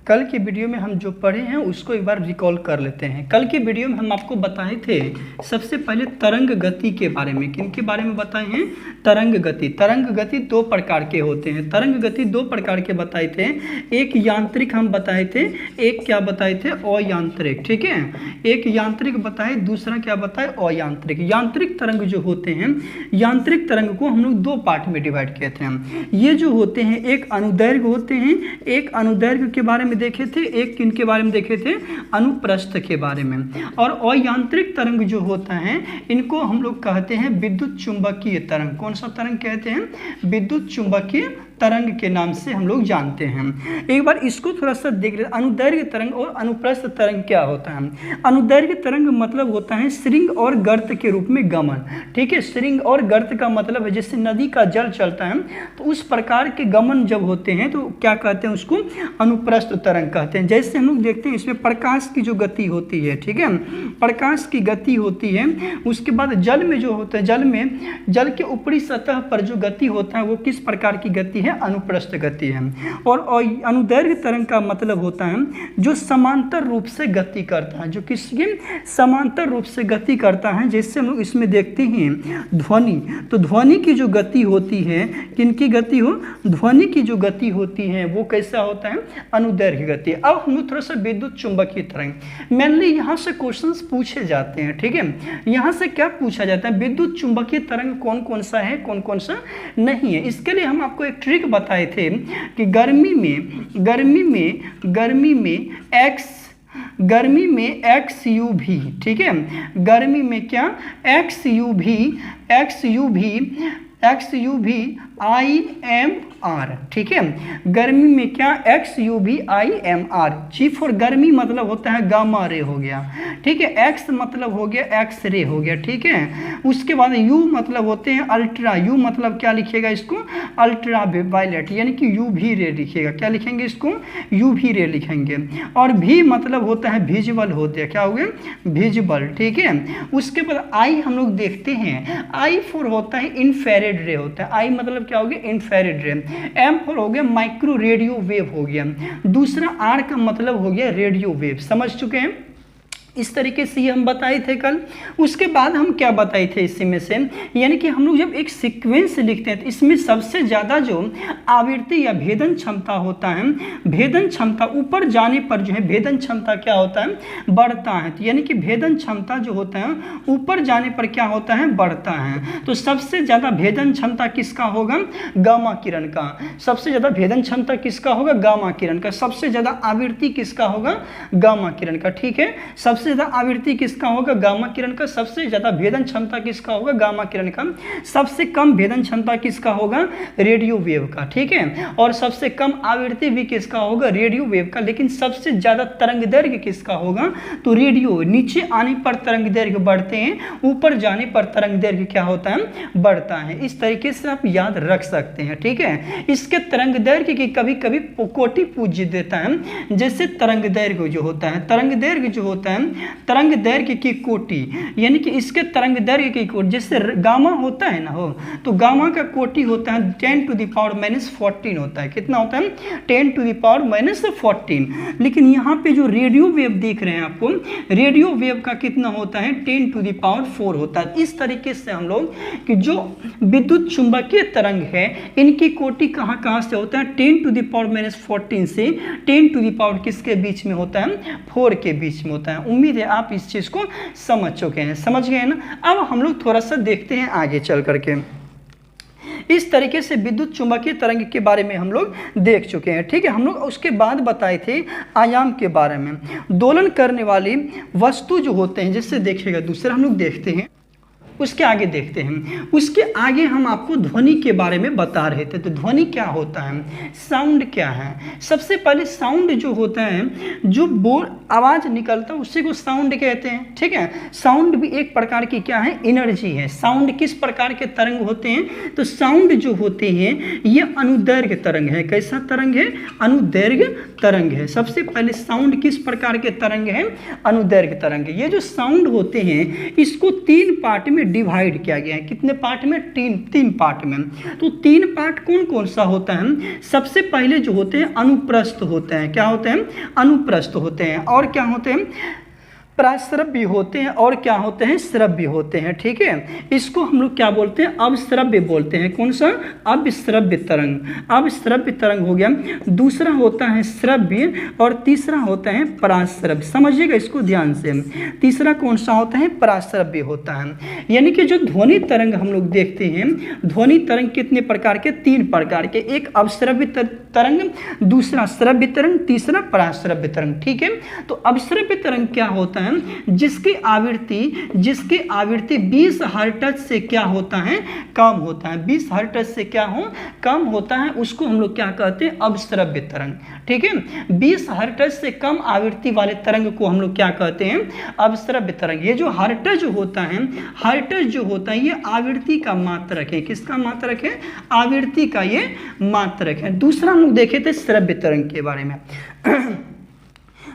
कल की वीडियो में हम जो पढ़े हैं उसको एक बार रिकॉल कर लेते हैं। कल की वीडियो में हम आपको बताए थे सबसे पहले तरंग गति के बारे में। किन के बारे में बताए हैं? तरंग गति। तरंग गति दो प्रकार के होते हैं। तरंग गति दो प्रकार के बताए थे। एक यांत्रिक हम बताए थे, एक क्या बताए थे? अयांत्रिक। ठीक है, एक यांत्रिक बताए, दूसरा क्या बताए? अयांत्रिक। यांत्रिक तरंग जो होते हैं, यांत्रिक तरंग को हम लोग दो पार्ट में डिवाइड किए थे। ये जो होते हैं एक अनुदैर्घ्य होते हैं, एक अनुदैर्घ्य के बारे में देखे थे, एक किन के बारे में देखे थे? अनुप्रस्थ के बारे में। और अयांत्रिक तरंग जो होता है इनको हम लोग कहते हैं विद्युत चुंबकीय तरंग। कौन सा तरंग कहते हैं? विद्युत चुंबकीय तरंग के नाम से हम लोग जानते हैं। एक बार इसको थोड़ा सा देख लेते। अनुदैर्घ्य तरंग और अनुप्रस्थ तरंग क्या होता है? अनुदैर्घ्य तरंग मतलब होता है श्रृंग और गर्त के रूप में गमन। ठीक है, श्रृंग और गर्त का मतलब है जैसे नदी का जल चलता है तो उस प्रकार के गमन जब होते हैं तो क्या कहते हैं? उसको अनुप्रस्थ तरंग कहते हैं। जैसे हम लोग देखते हैं इसमें प्रकाश की जो गति होती है, ठीक है, प्रकाश की गति होती है। उसके बाद जल में जो होता है, जल में जल के ऊपरी सतह पर जो गति होता है वो किस प्रकार की गति है? अनुप्रस्थ गति है। और अनुदैर्घ्य तरंग का मतलब होता है जो समांतर रूप से गति करता है, जो किसके समांतर रूप से गति करता है। जैसे हम लोग इसमें देखते हैं ध्वनि, तो ध्वनि की जो गति होती है, किनकी गति हो? ध्वनि की जो गति होती है वो कैसा होता है? अनुदैर्घ्य गति। अब हम लोग थोड़ा सा विद्युत चुंबकीय तरंग, मेनली यहाँ से क्वेश्चंस पूछे जाते हैं। ठीक है, यहाँ से क्या पूछा जाता है? विद्युत चुंबकीय तरंग कौन कौन सा है, कौन कौन सा नहीं है। इसके लिए हम आपको एक ट्रिक बताए थे कि गर्मी में एक्स यू भी, ठीक है, गर्मी में क्या? एक्स यू भी आई एम आर। ठीक है, गर्मी में क्या? एक्स यू भी I M R. G for गर्मी मतलब होता है गामा रे हो गया। ठीक है, एक्स मतलब हो गया एक्स रे हो गया। ठीक है, उसके बाद यू मतलब होते हैं अल्ट्रा। यू मतलब क्या लिखिएगा इसको? अल्ट्रा वायलेट, यानी कि यू भी रे लिखिएगा। क्या लिखेंगे इसको? यू भी रे लिखेंगे। और भी मतलब होता है विजिबल होते हैं। क्या हो गया? विजिबल। ठीक है, उसके बाद आई हम लोग देखते हैं, आई फॉर होता है इंफ्रारेड रे होता है। आई मतलब क्या हो गया? इंफ्रारेड रे। एम फॉर हो गया माइक्रो रेडियो वेव हो गया। दूसरा आर का मतलब हो गया रेडियो वेव। समझ चुके हैं? इस तरीके से ये हम बताए थे कल। उसके बाद हम क्या बताए थे इसमें से, यानी कि हम लोग जब एक सीक्वेंस लिखते हैं तो इसमें सबसे ज़्यादा जो आवृत्ति या भेदन क्षमता होता है, भेदन क्षमता ऊपर जाने पर जो है भेदन क्षमता क्या होता है? बढ़ता है। तो यानी कि भेदन क्षमता जो होता है ऊपर जाने पर क्या होता है? बढ़ता है। तो सबसे ज़्यादा भेदन क्षमता किसका होगा? गामा किरण का। सबसे ज़्यादा भेदन क्षमता किसका होगा? गामा किरण का। सबसे ज़्यादा आवृत्ति किसका होगा? गामा किरण का। ठीक है, सबसे ज़्यादा आवृत्ति किसका होगा? गामा किरण का। सबसे ज़्यादा भेदन क्षमता किसका होगा? गामा किरण का। सबसे कम भेदन क्षमता किसका होगा? रेडियो वेव का। ठीक है, और सबसे कम आवृत्ति भी किसका होगा? रेडियो वेव का। लेकिन सबसे ज़्यादा तरंग दैर्घ्य किसका होगा? तो रेडियो। नीचे आने पर तरंग दैर्घ्य बढ़ते हैं, ऊपर जाने पर तरंग दैर्घ्य क्या होता है? बढ़ता है। इस तरीके से आप याद रख सकते हैं। ठीक है, इसके तरंग दैर्घ्य की कभी कभी कोटि पूछ देता है। जैसे तरंग दैर्घ्य जो होता है, तरंग दैर्घ्य जो होता है, तरंग दैर्घ्य की कोटि, यानी कि इसके तरंग दैर्घ्य की कोटि, जैसे गामा होता है ना हो, तो गामा का कोटि होता है 10⁻⁻14 होता है। कितना होता है? 10⁻⁻14। लेकिन यहाँ पे जो रेडियो वेव देख रहे हैं आपको, रेडियो वेव का कितना होता है? 10⁻4 होता है। इस तरीके से हम लोग कि जो विद्युत चुंबकीय तरंग है इनकी कोटि कहाँ कहाँ से होता है? 10⁻⁻14 से 10⁻ किसके बीच में होता है? 4 के बीच में होता है। उम्मीद है आप इस चीज को समझ चुके हैं, समझ गए ना। अब हम लोग थोड़ा सा देखते हैं आगे चल करके। इस तरीके से विद्युत चुंबकीय तरंग के बारे में हम लोग देख चुके हैं। ठीक है, हम लोग उसके बाद बताए थे आयाम के बारे में। दोलन करने वाली वस्तु जो होते हैं, जैसे देखिएगा दूसरा हम लोग देखते हैं, उसके आगे देखते हैं। उसके आगे हम आपको ध्वनि के बारे में बता रहे थे। तो ध्वनि क्या होता है? साउंड क्या है? सबसे पहले साउंड जो होता है, जो बोल आवाज़ निकलता है उसी को साउंड कहते हैं। ठीक है, साउंड भी एक प्रकार की क्या है? एनर्जी है। साउंड किस प्रकार के तरंग होते हैं? तो साउंड जो होते हैं ये अनुदैर्घ्य तरंग है। कैसा तरंग है? अनुदैर्घ्य तरंग है। सबसे पहले साउंड किस प्रकार के तरंग है? अनुदैर्घ्य तरंग। ये जो साउंड होते हैं इसको 3 पार्ट में में डिवाइड किया गया है। कितने पार्ट में? तीन पार्ट में। तो 3 पार्ट कौन कौन सा होता है? सबसे पहले जो होते हैं अनुप्रस्थ होते हैं। क्या होते हैं? अनुप्रस्थ होते हैं। और क्या होते हैं? प्राश्रव्य होते हैं। और क्या होते हैं? श्रव्य होते हैं। ठीक है, इसको हम लोग क्या बोलते हैं? अवश्रव्य बोलते हैं। कौन सा? अवश्रव्य तरंग। अवश्रव्य तरंग हो गया। दूसरा होता है श्रव्य और तीसरा होता है पराश्रव्य। समझिएगा इसको ध्यान से। तीसरा कौन सा होता है? पराश्रव्य होता है। यानी कि जो ध्वनि तरंग हम लोग देखते हैं, ध्वनि तरंग कितने प्रकार के? 3 प्रकार के। एक अवश्रव्य तरंग, दूसरा श्रव्य तरंग, तीसरा पराश्रव्य तरंग। ठीक है, तो अवश्रव्य तरंग क्या होता है? जिसकी आवृत्ति 20 हर्ट्ज से क्या होता है? कम होता है। 20 हर्ट्ज से क्या हो? कम होता है। उसको हम लोग क्या कहते हैं? अवश्रव्य तरंग। ठीक है, 20 हर्ट्ज से कम आवृत्ति वाले तरंग को हम लोग क्या कहते हैं? अवश्रव्य तरंग। ये जो हर्ट्ज होता है, हर्ट्ज जो होता है ये आवृत्ति का मात्रक है। किसका मात्रक है? आवृत्ति का ये मात्रक है। दूसरा हम लोग देखे थे श्रव्य तरंग के बारे में।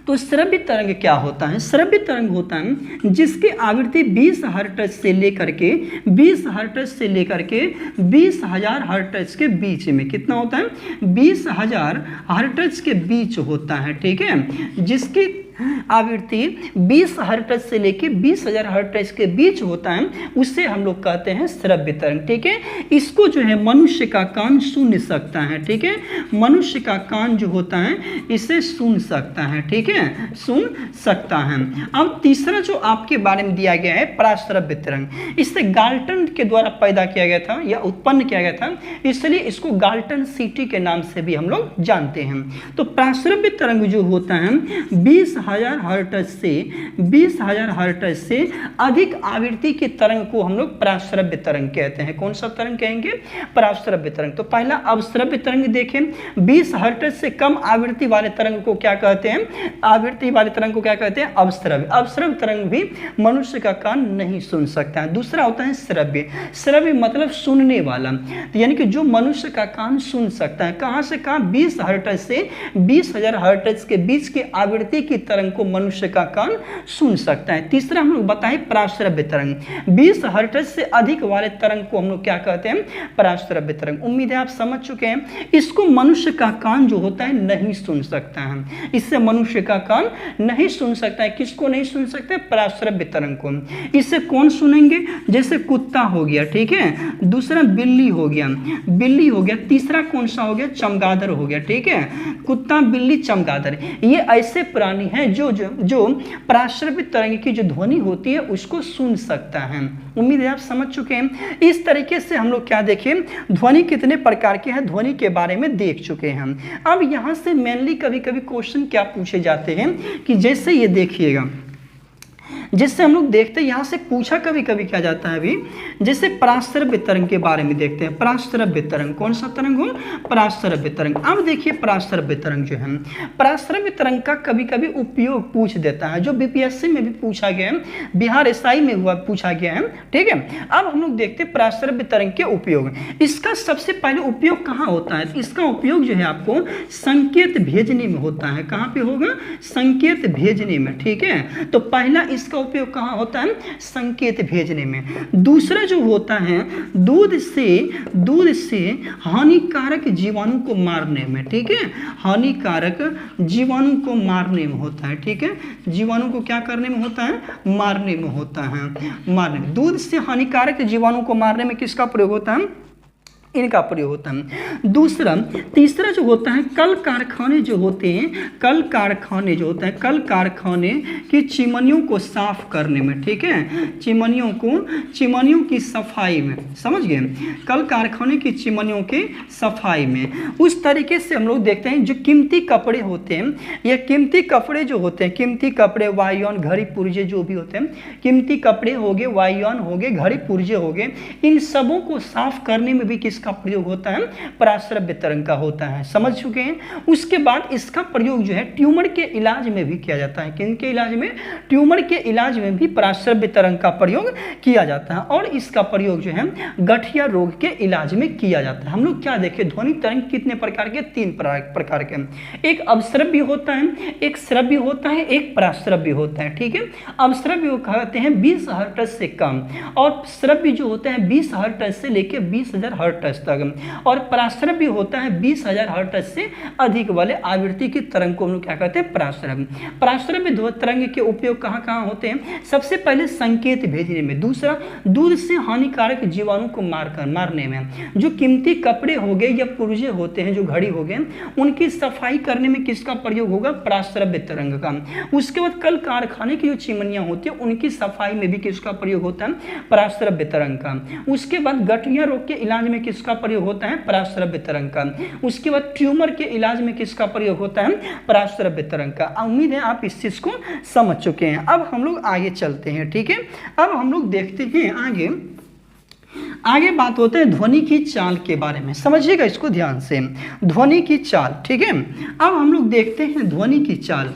तो श्रव्य तरंग क्या होता है? श्रव्य तरंग होता है जिसकी आवृत्ति 20 हर्ट्ज से लेकर के 20,000 हर्ट्ज के बीच में। कितना होता है? 20,000 हर्ट्ज के बीच होता है। ठीक है, जिसकी आवृत्ति 20 हर्ट्ज से लेके 20,000 हर्ट्ज के बीच होता है, उससे हम लोग कहते हैं श्रव्य तरंग। ठीक है, इसको जो है मनुष्य का कान सुन सकता है। ठीक है, मनुष्य का कान जो होता है इसे सुन सकता है। ठीक है, सुन सकता है। अब तीसरा जो आपके बारे में दिया गया है पराश्रव्य तरंग, इसे गाल्टन के द्वारा पैदा किया गया था या उत्पन्न किया गया था, इसलिए इसको गाल्टन सिटी के नाम से भी हम लोग जानते हैं। तो पराश्रव्य तरंग जो होता है 20,000 हर्ट्ज से अधिक आवृत्ति की तरंग को हम लोग पराश्रव्य तरंग कहते हैं। कौन सा तरंग कहेंगे? पराश्रव्य तरंग। तो पहला अवश्रव्य तरंग देखें, 20 हर्ट्ज से कम आवृत्ति वाले तरंग को क्या कहते हैं? आवृत्ति वाले तरंग को क्या कहते हैं? अवश्रव्य। अवश्रव्य तरंग भी मनुष्य का कान नहीं सुन सकता है। दूसरा होता है श्रव्य। श्रव्य मतलब सुनने वाला, तो यानी कि जो मनुष्य का कान सुन सकता है। कहां से कहां? 20 हर्ट्ज से 20,000 हर्ट्ज के बीच की आवृत्ति की तरंग को मनुष्य का कान सुन सकता है। तीसरा हम लोग बताएं पराश्रव्य तरंग, 20 हर्ट्ज से अधिक वाले तरंग को हम लोग क्या कहते हैं? पराश्रव्य तरंग। उम्मीद है आप समझ चुके हैं। इसको मनुष्य का कान जो होता है नहीं सुन सकता है। इससे मनुष्य का कान नहीं सुन सकता है। किसको नहीं सुन सकते? पराश्रव्य तरंग को। इससे कौन सुनेंगे? जैसे कुत्ता हो गया। ठीक है, दूसरा बिल्ली हो गया, तीसरा कौन सा हो गया? चमगादड़ हो गया। ठीक है, कुत्ता, बिल्ली, चमगादड़, ये ऐसे प्राणी हैं जो पराश्रव्य तरंग की जो ध्वनि होती है उसको सुन सकता है। उम्मीद है आप समझ चुके हैं। इस तरीके से हम लोग क्या देखें? ध्वनि कितने प्रकार के हैं, ध्वनि के बारे में देख चुके हैं। अब यहाँ से मेनली कभी कभी क्वेश्चन क्या पूछे जाते हैं कि जैसे ये देखिएगा, जिससे हम लोग देखते हैं यहाँ से पूछा कभी कभी क्या जाता है अभी, जैसे पराश्रव्य तरंग के बारे में देखते हैं। पराश्रव्य तरंग कौन सा तरंग हो? पराश्रव्य तरंग। अब देखिए पराश्रव्य तरंग जो है, पराश्रव्य तरंग का कभी कभी उपयोग पूछ देता है, जो बीपीएससी में भी पूछा गया है, बिहार एसआई में हुआ पूछा गया है। ठीक है, अब हम लोग देखते हैं पराश्रव्य तरंग के उपयोग। इसका सबसे पहले उपयोग कहाँ होता है? इसका उपयोग जो है आपको संकेत भेजने में होता है। कहाँ पे होगा? संकेत भेजने में। ठीक है, तो पहला इसका उपयोग कहाँ होता है? संकेत भेजने में। दूसरा जो होता है दूध से हानिकारक जीवाणु को मारने में। ठीक है, हानिकारक जीवाणु को मारने में होता है। ठीक है, जीवाणु को क्या करने में होता है? मारने में होता है। मारने, दूध से हानिकारक जीवाणु को मारने में किसका प्रयोग होता है? इनका प्रयोग होता है। दूसरा, तीसरा जो होता है कल कारखाने जो होते हैं, कल कारखाने की चिमनियों को साफ करने में। ठीक है, चिमनियों की सफाई में, समझ गए? कल कारखाने की चिमनियों के सफाई में। उस तरीके से हम लोग देखते हैं जो कीमती कपड़े होते हैं, या कीमती कपड़े जो होते हैं, कीमती कपड़े, वायुयान, घड़ी पुर्जे जो भी होते हैं, कीमती कपड़े हो गए, वायुयान हो गए, घड़ी पुर्जे हो गए, इन सबों को साफ करने में भी किस किसका प्रयोग होता है, पराश्रव्य तरंग का होता है, समझ चुके हैं। उसके बाद इसका प्रयोग जो है ट्यूमर के इलाज में भी किया जाता है। किनके इलाज में, ट्यूमर के इलाज में भी पराश्रव्य तरंग का प्रयोग किया जाता है। और इसका प्रयोग जो है गठिया रोग के इलाज में किया जाता है। हम लोग क्या देखें, ध्वनि तरंग कितने प्रकार के, 3 प्रकार के, एक अवश्रव्य होता है, एक श्रव्य होता है, एक पराश्रव्य होता है, ठीक है। अवश्रव्य कहते हैं 20 हर्ट्ज से कम, और श्रव्य जो होते हैं 20 हर्ट्ज से लेकर 20,000 हर्ट्ज तक, और पराश्रव्य होता है 20,000 हर्ट्ज से अधिक वाले आवृत्ति की तरंग को हम लोग क्या कहते हैं, पराश्रव्य। पराश्रव्य तरंग के उपयोग कहाँ कहाँ होते हैं, सबसे पहले संकेत भेजने में, दूसरा दूध से हानिकारक जीवाणु को मारने में, जो कीमती कपड़े हो गए या पुर्जे होते हैं, जो घड़ी हो गए, उनकी सफाई करने में किसका प्रयोग होगा, पराश्रव्य तरंग का। उसके बाद कल कारखाने की जो चिमनियां होती है उनकी सफाई में भी किसका प्रयोग होता है, पराश्रव्य तरंग का। उसके बाद गठिया रोग के इलाज में किसका प्रयोग होता है, पराश्रव्य तरंग का। उसके बाद ट्यूमर के इलाज में किसका प्रयोग होता है, पराश्रव्य तरंग का। उम्मीद है आप इस चीज को समझ चुके हैं। अब हम लोग आगे चलते हैं, ठीक है। अब हम लोग देखते हैं आगे बात होते हैं ध्वनि की चाल के बारे में, समझिएगा इसको ध्यान से, ध्वनि की चाल, ठीक है। अब हम लोग देखते हैं ध्वनि की चाल,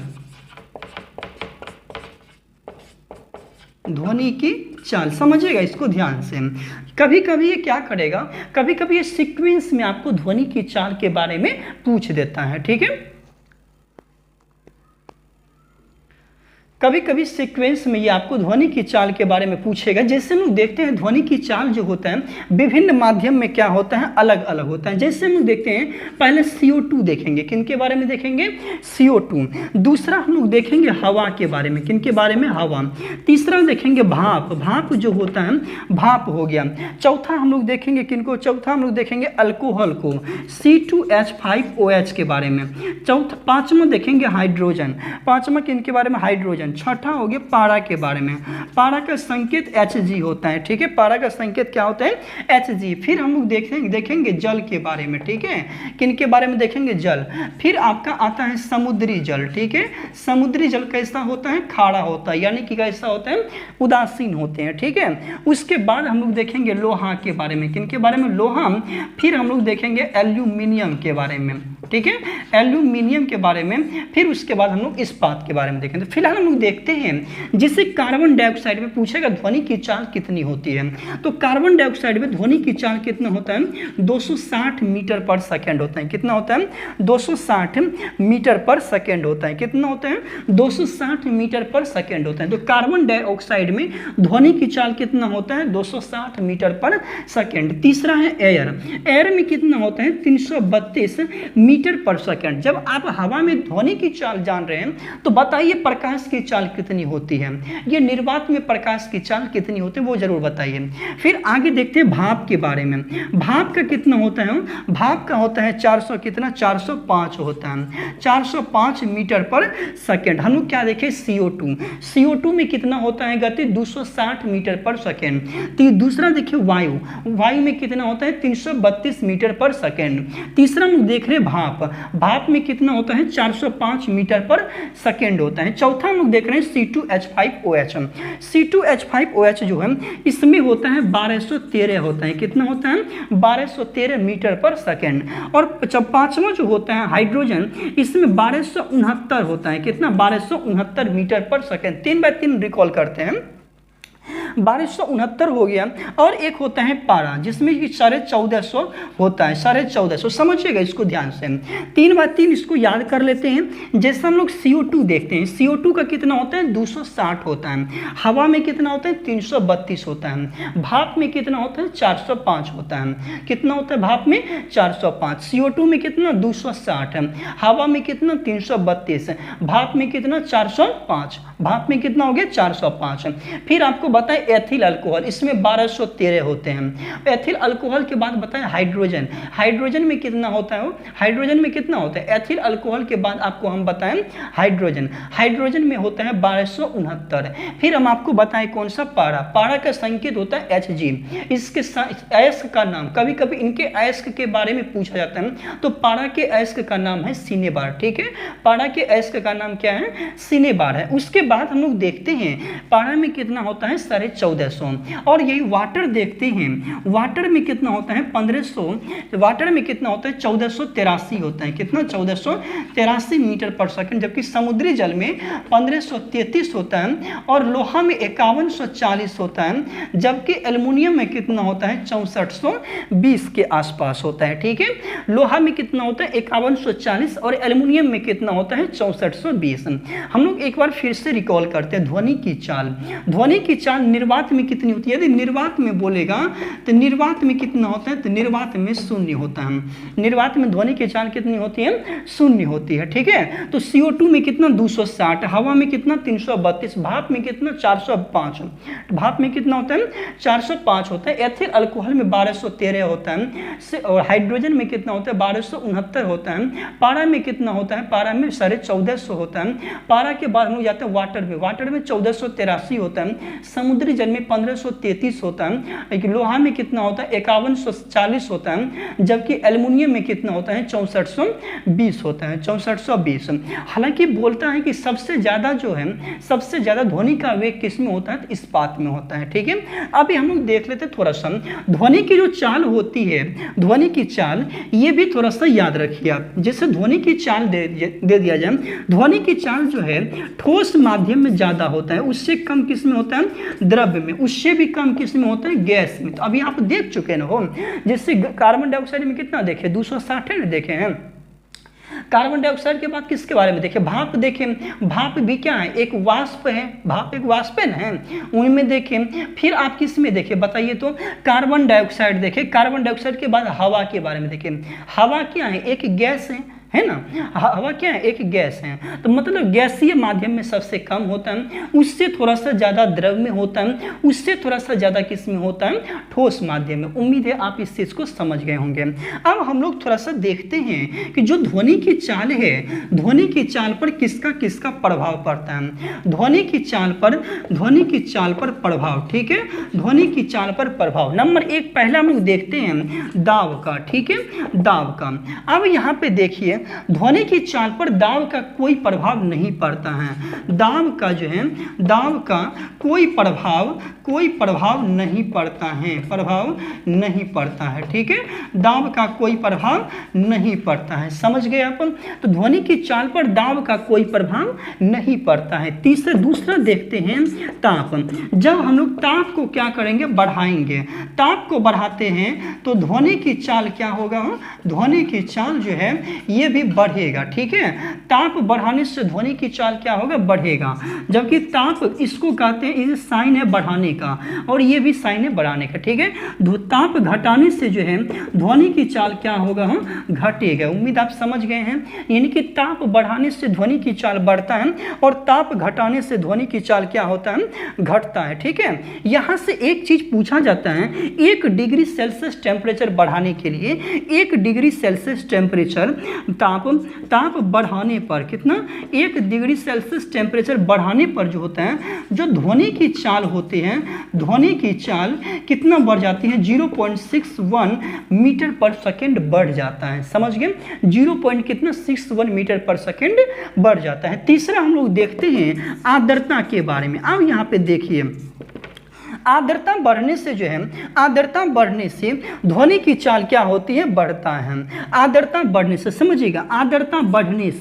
ध्वनि की चाल, समझिएगा इसको ध्यान से। कभी कभी ये क्या करेगा, कभी कभी ये सीक्वेंस में आपको ध्वनि की चाल के बारे में पूछ देता है, ठीक है। कभी कभी सीक्वेंस में ये आपको ध्वनि की चाल के बारे में पूछेगा। जैसे हम लोग देखते हैं ध्वनि की चाल जो होता है विभिन्न माध्यम में क्या होता है, अलग अलग होता है। जैसे हम लोग देखते हैं पहले CO2 देखेंगे, किनके बारे में देखेंगे, CO2। दूसरा हम लोग देखेंगे हवा के बारे में, किनके बारे में, हवा। तीसरा देखेंगे भाप, भाप जो होता है, भाप हो गया। चौथा हम लोग देखेंगे किनको, चौथा हम लोग देखेंगे अल्कोहल को, C2H5OH के बारे में। चौथा, पांचवा देखेंगे हाइड्रोजन, पांचवा किनके बारे में, हाइड्रोजन। छठा हो गया पारा के बारे में, पारा का संकेत Hg होता है, ठीक है। पारा का संकेत क्या होता है, Hg। फिर हम लोग देखेंगे जल के बारे में, ठीक है। किनके बारे में देखेंगे, जल। फिर आपका आता है समुद्री जल, ठीक है। समुद्री जल कैसा होता है, खारा होता है, यानी कि कैसा होता है, उदासीन होते हैं, ठीक है। उसके बाद हम लोग देखेंगे लोहा के बारे में, किनके बारे में, लोहा। फिर हम लोग देखेंगे एल्यूमिनियम के बारे में, ठीक है, एल्यूमिनियम के बारे में। फिर उसके बाद हम लोग इस्पात के बारे में देखेंगे। फिलहाल हम लोग देखते हैं जिसे कार्बन डाइऑक्साइड में पूछेगा ध्वनि की चाल कितनी होती है, तो कार्बन डाइऑक्साइड में ध्वनि की चाल कितना होता है, 260 मीटर पर सेकेंड होता है। कितना होता है, 260 मीटर पर सेकेंड होता है। कितना होता है, 260 मीटर पर सेकेंड होता है। तो कार्बन डाइऑक्साइड में ध्वनि की चाल कितना होता है, 260 मीटर पर सेकेंड। तीसरा है एयर, एयर में कितना होता है, 332 मीटर पर सेकेंड। जब आप हवा में ध्वनि की चाल जान रहे हैं तो बताइए प्रकाश की चाल कितनी होती है, ये निर्वात में प्रकाश की चाल कितनी होती है वो जरूर बताइए। फिर आगे देखते हैं भाप के बारे में। भाप का कितना होता है, भाप का होता है 400 कितना, 405 होता है, 405 मीटर पर सेकेंड। हम लोग क्या देखें, CO2, CO2 में कितना होता है गति, 260 मीटर पर सेकेंड। तो दूसरा देखिए वायु, वायु में कितना होता है, 332 मीटर पर सेकेंड। तीसरा हम देख रहे हैं भाप, भाप में कितना होता है, 405 मीटर पर सेकेंड होता है। चौथा हम लोग देख रहे हैं C2H5OH, C2H5OH जो है इसमें होता है 1213 होता है। कितना होता है, 1213 मीटर पर सेकेंड। और पांचवा जो होता है हाइड्रोजन, इसमें 1269 होता है। कितना, 1269 मीटर पर सेकेंड। 3/3 रिकॉल करते हैं, 1269 हो गया। और एक होता है पारा, जिसमें कि 1450 होता है, 1450। समझिएगा इसको ध्यान से, 3/3 इसको याद कर लेते हैं। जैसे हम लोग CO2 देखते हैं, CO2 का कितना होता है, 260 होता है। हवा में कितना होता है, 332 होता है। भाप में कितना होता है, 405 होता है। कितना होता है भाप में, 405। CO2 में कितना, 260 है। हवा में कितना, 332 है। भाप में कितना, 405। भाप में कितना हो गया, 405। फिर आपको बताएं एथिल अल्कोहल, इसमें 1213 होते हैं। एथिल अल्कोहल के बाद बताएं हाइड्रोजन, हाइड्रोजन में कितना होता है, हाइड्रोजन में कितना होता है, एथिल अल्कोहल के बाद आपको हम बताएं हाइड्रोजन, हाइड्रोजन में होता है 1269। फिर हम आपको बताएं कौन सा, पारा, पारा का संकेत होता है Hg। इसके अयस्क का नाम, कभी कभी इनके अयस्क के बारे में पूछा जाता है, तो पारा के अयस्क का नाम है सिनेबार, ठीक है। पारा के अयस्क का नाम क्या है, सिनेबार है। उसके बाद हम लोग देखते हैं पारा में कितना होता है, 1400। और यही वाटर देखते हैं, वाटर में कितना होता है 1500, वाटर में कितना होता है 1483 होता है, कितना 1483 मीटर पर सेकंड, जबकि समुद्री जल में 1533 होता है और लोहा में 5140 होता है, जबकि एल्युमिनियम में कितना होता है 6420 के आसपास होता है। ठीक है, लोहा में कितना होता है 5140 और एल्युमिनियम में कितना होता है 6420। हम लोग एक बार फिर से रिकॉल करते हैं ध्वनि की चाल। ध्वनि की चाल निर्वात में कितनी होती है? यदि निर्वात में बोलेगा तो निर्वात में कितना होता है? तो निर्वात में शून्य होता है। निर्वात में ध्वनि की चाल कितनी होती है? शून्य होती है। ठीक है, तो CO2 में कितना 260, हवा में कितना 332, भाप में कितना 405, भाप में कितना होता है 405 होता है, एथिल अल्कोहल में 1213 होता है और हाइड्रोजन में कितना होता है 1269 होता है, पारा में कितना होता है? पारा में 1450 होता है। पारा के बाद हम लोग जाते हैं वाटर में, वाटर में 1483 होता है, समुद्री जल में 1533 होता है, लोहा में कितना होता है 5140 होता है, जबकि एल्युमिनियम में कितना होता है 6420 होता है, 6420। हालांकि बोलता है कि सबसे ज्यादा जो है, सबसे ज्यादा ध्वनि का वेग किस में होता है? तो इस्पात में होता है। ठीक है, अभी हम लोग देख लेते थोड़ा सा ध्वनि की जो चाल होती है, ध्वनि की चाल, ये भी थोड़ा सा याद रखिए आप। जैसे ध्वनि की चाल दे दिया जाए, ध्वनि की चाल जो है ठोस माध्यम में ज्यादा होता है, उससे कम किस में होता है? द्रव्य में, उससे भी कम किस में होता है? गैस में। तो अभी आप देख चुके ना हो, जैसे कार्बन डाइऑक्साइड में कितना देखे 260 है, देखे हैं। कार्बन डाइऑक्साइड के बाद किसके बारे में देखें? भाप देखें, भाप भी क्या है? एक वाष्प है, भाप एक वाष्प है, उनमें देखें। फिर आप किस में देखें बताइए? तो कार्बन डाइऑक्साइड देखें, कार्बन डाइऑक्साइड के बाद हवा के बारे में देखें। हवा क्या है? एक गैस है ना, हवा क्या है? एक गैस है। तो मतलब गैसीय माध्यम में सबसे कम होता है, उससे थोड़ा सा ज्यादा द्रव में होता है, उससे थोड़ा सा ज्यादा किस में होता है? ठोस माध्यम में। उम्मीद है आप इस चीज को समझ गए होंगे। अब हम लोग थोड़ा सा देखते हैं कि जो ध्वनि की चाल है, ध्वनि की चाल पर किसका किसका प्रभाव पड़ता है? ध्वनि की चाल पर, ध्वनि की चाल पर प्रभाव। ठीक है, ध्वनि की चाल पर प्रभाव। नंबर 1 पहला हम लोग देखते हैं दाब का। ठीक है, दाब का। अब यहाँ पे देखिए ध्वनि की चाल पर दाब का कोई प्रभाव नहीं पड़ता है। दाब का जो है, दाब का कोई प्रभाव नहीं पड़ता है, प्रभाव नहीं पड़ता है। ठीक है, दाब का कोई प्रभाव नहीं पड़ता है। समझ गए आप? तो ध्वनि की चाल पर दाब का कोई प्रभाव नहीं पड़ता है। दूसरा देखते हैं ताप। जब हम लोग ताप को क्या करेंगे? बढ़ाएंगे। ताप को बढ़ाते हैं तो ध्वनि की चाल क्या होगा? ध्वनि की चाल जो है ये भी बढ़ेगा। ठीक है, ताप बढ़ाने से ध्वनि की चाल क्या होगा? बढ़ेगा। जबकि ताप इसको कहते हैं, ये साइन है बढ़ाने का और ये भी साइन है बढ़ाने का। ठीक है, ताप घटाने से जो है ध्वनि की चाल क्या होगा? घटेगा। उम्मीद आप समझ गए हैं। यानी कि ताप बढ़ाने से ध्वनि की चाल बढ़ता है और ताप घटाने से ध्वनि की चाल क्या होता है? घटता है। ठीक है, यहां से एक चीज पूछा जाता है, 1 डिग्री सेल्सियस टेम्परेचर बढ़ाने के लिए 1 डिग्री सेल्सियस टेम्परेचर ताप बढ़ाने पर कितना? 1 डिग्री सेल्सियस टेम्परेचर बढ़ाने पर जो होता है, जो ध्वनि की चाल होती है, ध्वनि की चाल कितना बढ़ जाती है? 0.61 मीटर पर सेकेंड बढ़ जाता है। समझ गए? 0.61 मीटर पर सेकेंड बढ़ जाता है। तीसरा हम लोग देखते हैं आर्द्रता के बारे में। अब यहाँ पे देखिए, आर्द्रता बढ़ने से जो है, आर्द्रता बढ़ने से ध्वनि की चाल क्या होती है? बढ़ता है। आर्द्रता बढ़ने से, समझिएगा, आर्द्रता बढ़ने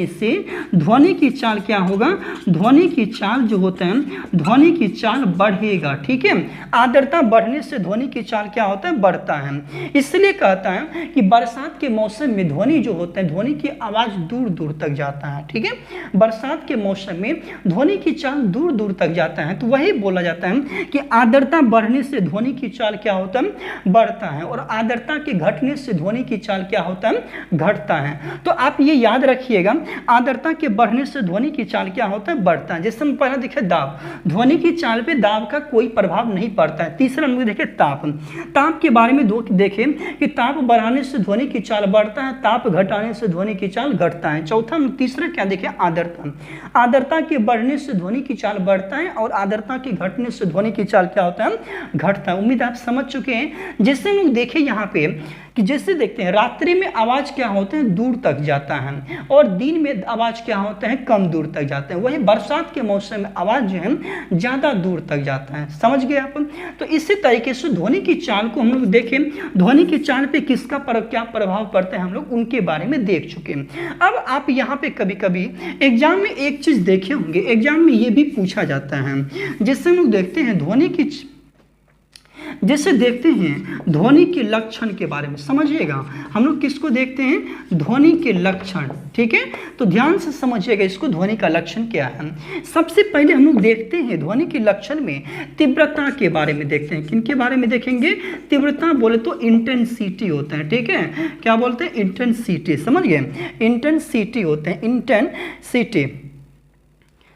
से ध्वनि की चाल क्या होगा? ध्वनि की चाल जो होता है, ध्वनि की चाल बढ़ेगा। ठीक है, आर्द्रता बढ़ने से ध्वनि की चाल क्या होता है? बढ़ता है। इसलिए कहता है कि बरसात के मौसम में ध्वनि जो होता है, ध्वनि की आवाज दूर दूर तक जाता है। ठीक है, बरसात के मौसम में ध्वनि की चाल दूर दूर तक जाता है। तो वही बोला जाता है कि आर्द्रता बढ़ने से ध्वनि की चाल क्या होता है? बढ़ता है। और आर्द्रता के घटने से ध्वनि की चाल क्या होता है? घटता है। तो आप ये याद रखिएगा, आर्द्रता के बढ़ने से ध्वनि की चाल क्या होता है? बढ़ता है। जैसे हम पहले देखे दाब, ध्वनि की चाल पे दाब का कोई प्रभाव नहीं पड़ता है। तीसरा हम देखे ताप। ताप के बारे में दो देखें कि ताप बढ़ाने से ध्वनि की चाल बढ़ता है, ताप घटाने से ध्वनि की चाल घटता है। चौथा तीसरा क्या देखें? आर्द्रता। आर्द्रता के बढ़ने से ध्वनि की चाल बढ़ता है और आर्द्रता के घटने से ध्वनि की चाल क्या होता है? घटता है। उम्मीद आप समझ चुके हैं। जैसे लोग देखें यहाँ पे कि जैसे देखते हैं रात्रि में आवाज़ क्या होते हैं, दूर तक जाता है, और दिन में आवाज़ क्या होते हैं, कम दूर तक जाते हैं। वही बरसात के मौसम में आवाज़ जो है ज़्यादा दूर तक जाता है। समझ गए आप? तो इसी तरीके से ध्वनि की चाल को हम लोग देखें, ध्वनि की चाल पे किसका क्या प्रभाव पड़ता है हम लोग उनके बारे में देख चुके हैं। अब आप यहाँ पे कभी कभी एग्जाम में एक चीज़ देखे होंगे, एग्जाम में ये भी पूछा जाता है, जिससे हम लोग देखते हैं ध्वनि की, जैसे देखते हैं ध्वनि के लक्षण के बारे में। समझिएगा हम लोग किसको देखते हैं, ध्वनि के लक्षण। ठीक है, तो ध्यान से समझिएगा इसको, ध्वनि का लक्षण क्या है। सबसे पहले हम लोग देखते हैं ध्वनि के लक्षण में तीव्रता के बारे में देखते हैं। किन के बारे में देखेंगे, तीव्रता बोले तो इंटेंसिटी होता है। ठीक है, क्या बोलते हैं, इंटेंसिटी। समझ गए, इंटेंसिटी होते हैं, इंटेंसिटी।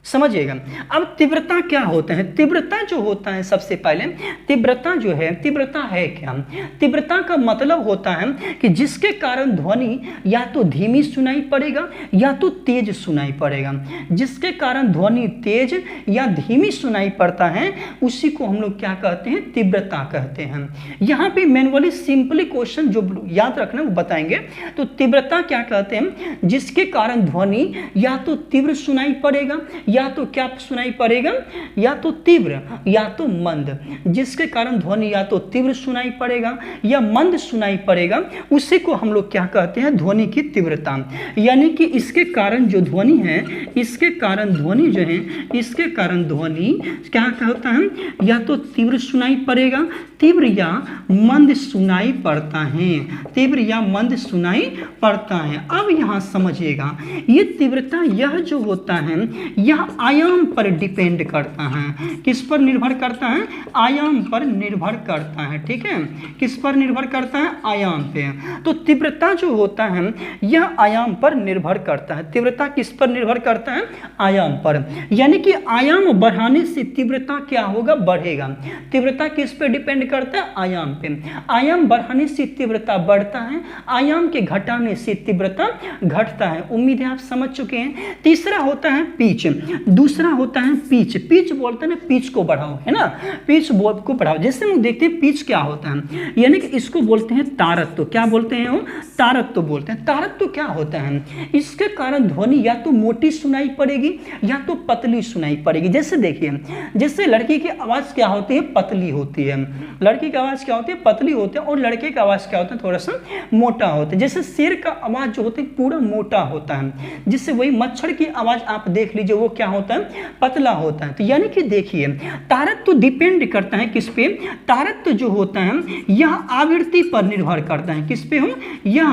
समझिएगा। अब तीव्रता क्या होता है, तीव्रता जो होता है सबसे पहले, तीव्रता जो है, तीव्रता है क्या, तीव्रता का मतलब होता है कि जिसके कारण ध्वनि या तो धीमी सुनाई पड़ेगा या तो तेज सुनाई पड़ेगा। जिसके कारण ध्वनि तेज या धीमी सुनाई पड़ता है उसी को हम लोग क्या कहते हैं, तीव्रता कहते हैं। यहाँ पे मैनुअली सिंपली क्वेश्चन जो याद रखना वो बताएंगे। तो तीव्रता क्या कहते हैं, जिसके कारण ध्वनि या तो तीव्र सुनाई पड़ेगा या तो क्या सुनाई पड़ेगा, या तो तीव्र या तो मंद। जिसके कारण ध्वनि या तो तीव्र सुनाई पड़ेगा या मंद सुनाई पड़ेगा उसी को हम लोग क्या कहते हैं, ध्वनि की तीव्रता। यानी कि इसके कारण जो ध्वनि है, इसके कारण ध्वनि जो है, इसके कारण ध्वनि क्या कहता है, या तो तीव्र सुनाई पड़ेगा, तीव्र या मंद सुनाई पड़ता है, तीव्र या मंद सुनाई पड़ता है। अब यहाँ समझिएगा ये तीव्रता यह जो होता है यह आयाम पर डिपेंड करता है। किस पर निर्भर करता है, आयाम पर निर्भर करता है। ठीक है, किस पर निर्भर करता है, आयाम पे। तो तीव्रता जो होता है यह आयाम पर निर्भर करता है। तीव्रता किस पर निर्भर करता है, आयाम पर। यानी कि आयाम बढ़ाने से तीव्रता क्या होगा, बढ़ेगा। तीव्रता किस पे डिपेंड करता है, आयाम पे। आयाम बढ़ाने से तीव्रता बढ़ता है, आयाम के घटाने से तीव्रता घटता है। उम्मीद है आप समझ चुके हैं। तीसरा होता है पिच, दूसरा होता है पिच। पिच बोलते हैं ना, पिच को बढ़ाओ, है ना, पिच को बढ़ाओ। जैसे हम देखते हैं पिच क्या होता है, यानी कि इसको बोलते हैं तारत्व। क्या बोलते हैं वो, तारत्व बोलते हैं। तारत्व क्या होता है, इसके कारण ध्वनि या तो मोटी सुनाई पड़ेगी या तो पतली सुनाई पड़ेगी। जैसे देखिए, जैसे लड़की की आवाज क्या होती है, पतली होती है। लड़की की आवाज क्या होती है, पतली होती है, और लड़के की आवाज क्या होता है, थोड़ा सा मोटा होता है। जैसे शेर का आवाज जो होता है पूरा मोटा होता है, जिससे वही मच्छर की आवाज आप देख लीजिए वो क्या होता है, पतला होता है। तो यानी कि देखिए तारत्व डिपेंड करता है किस पे, तारत्व जो होता है यह आवृत्ति पर निर्भर करता है। किस पे हो, यह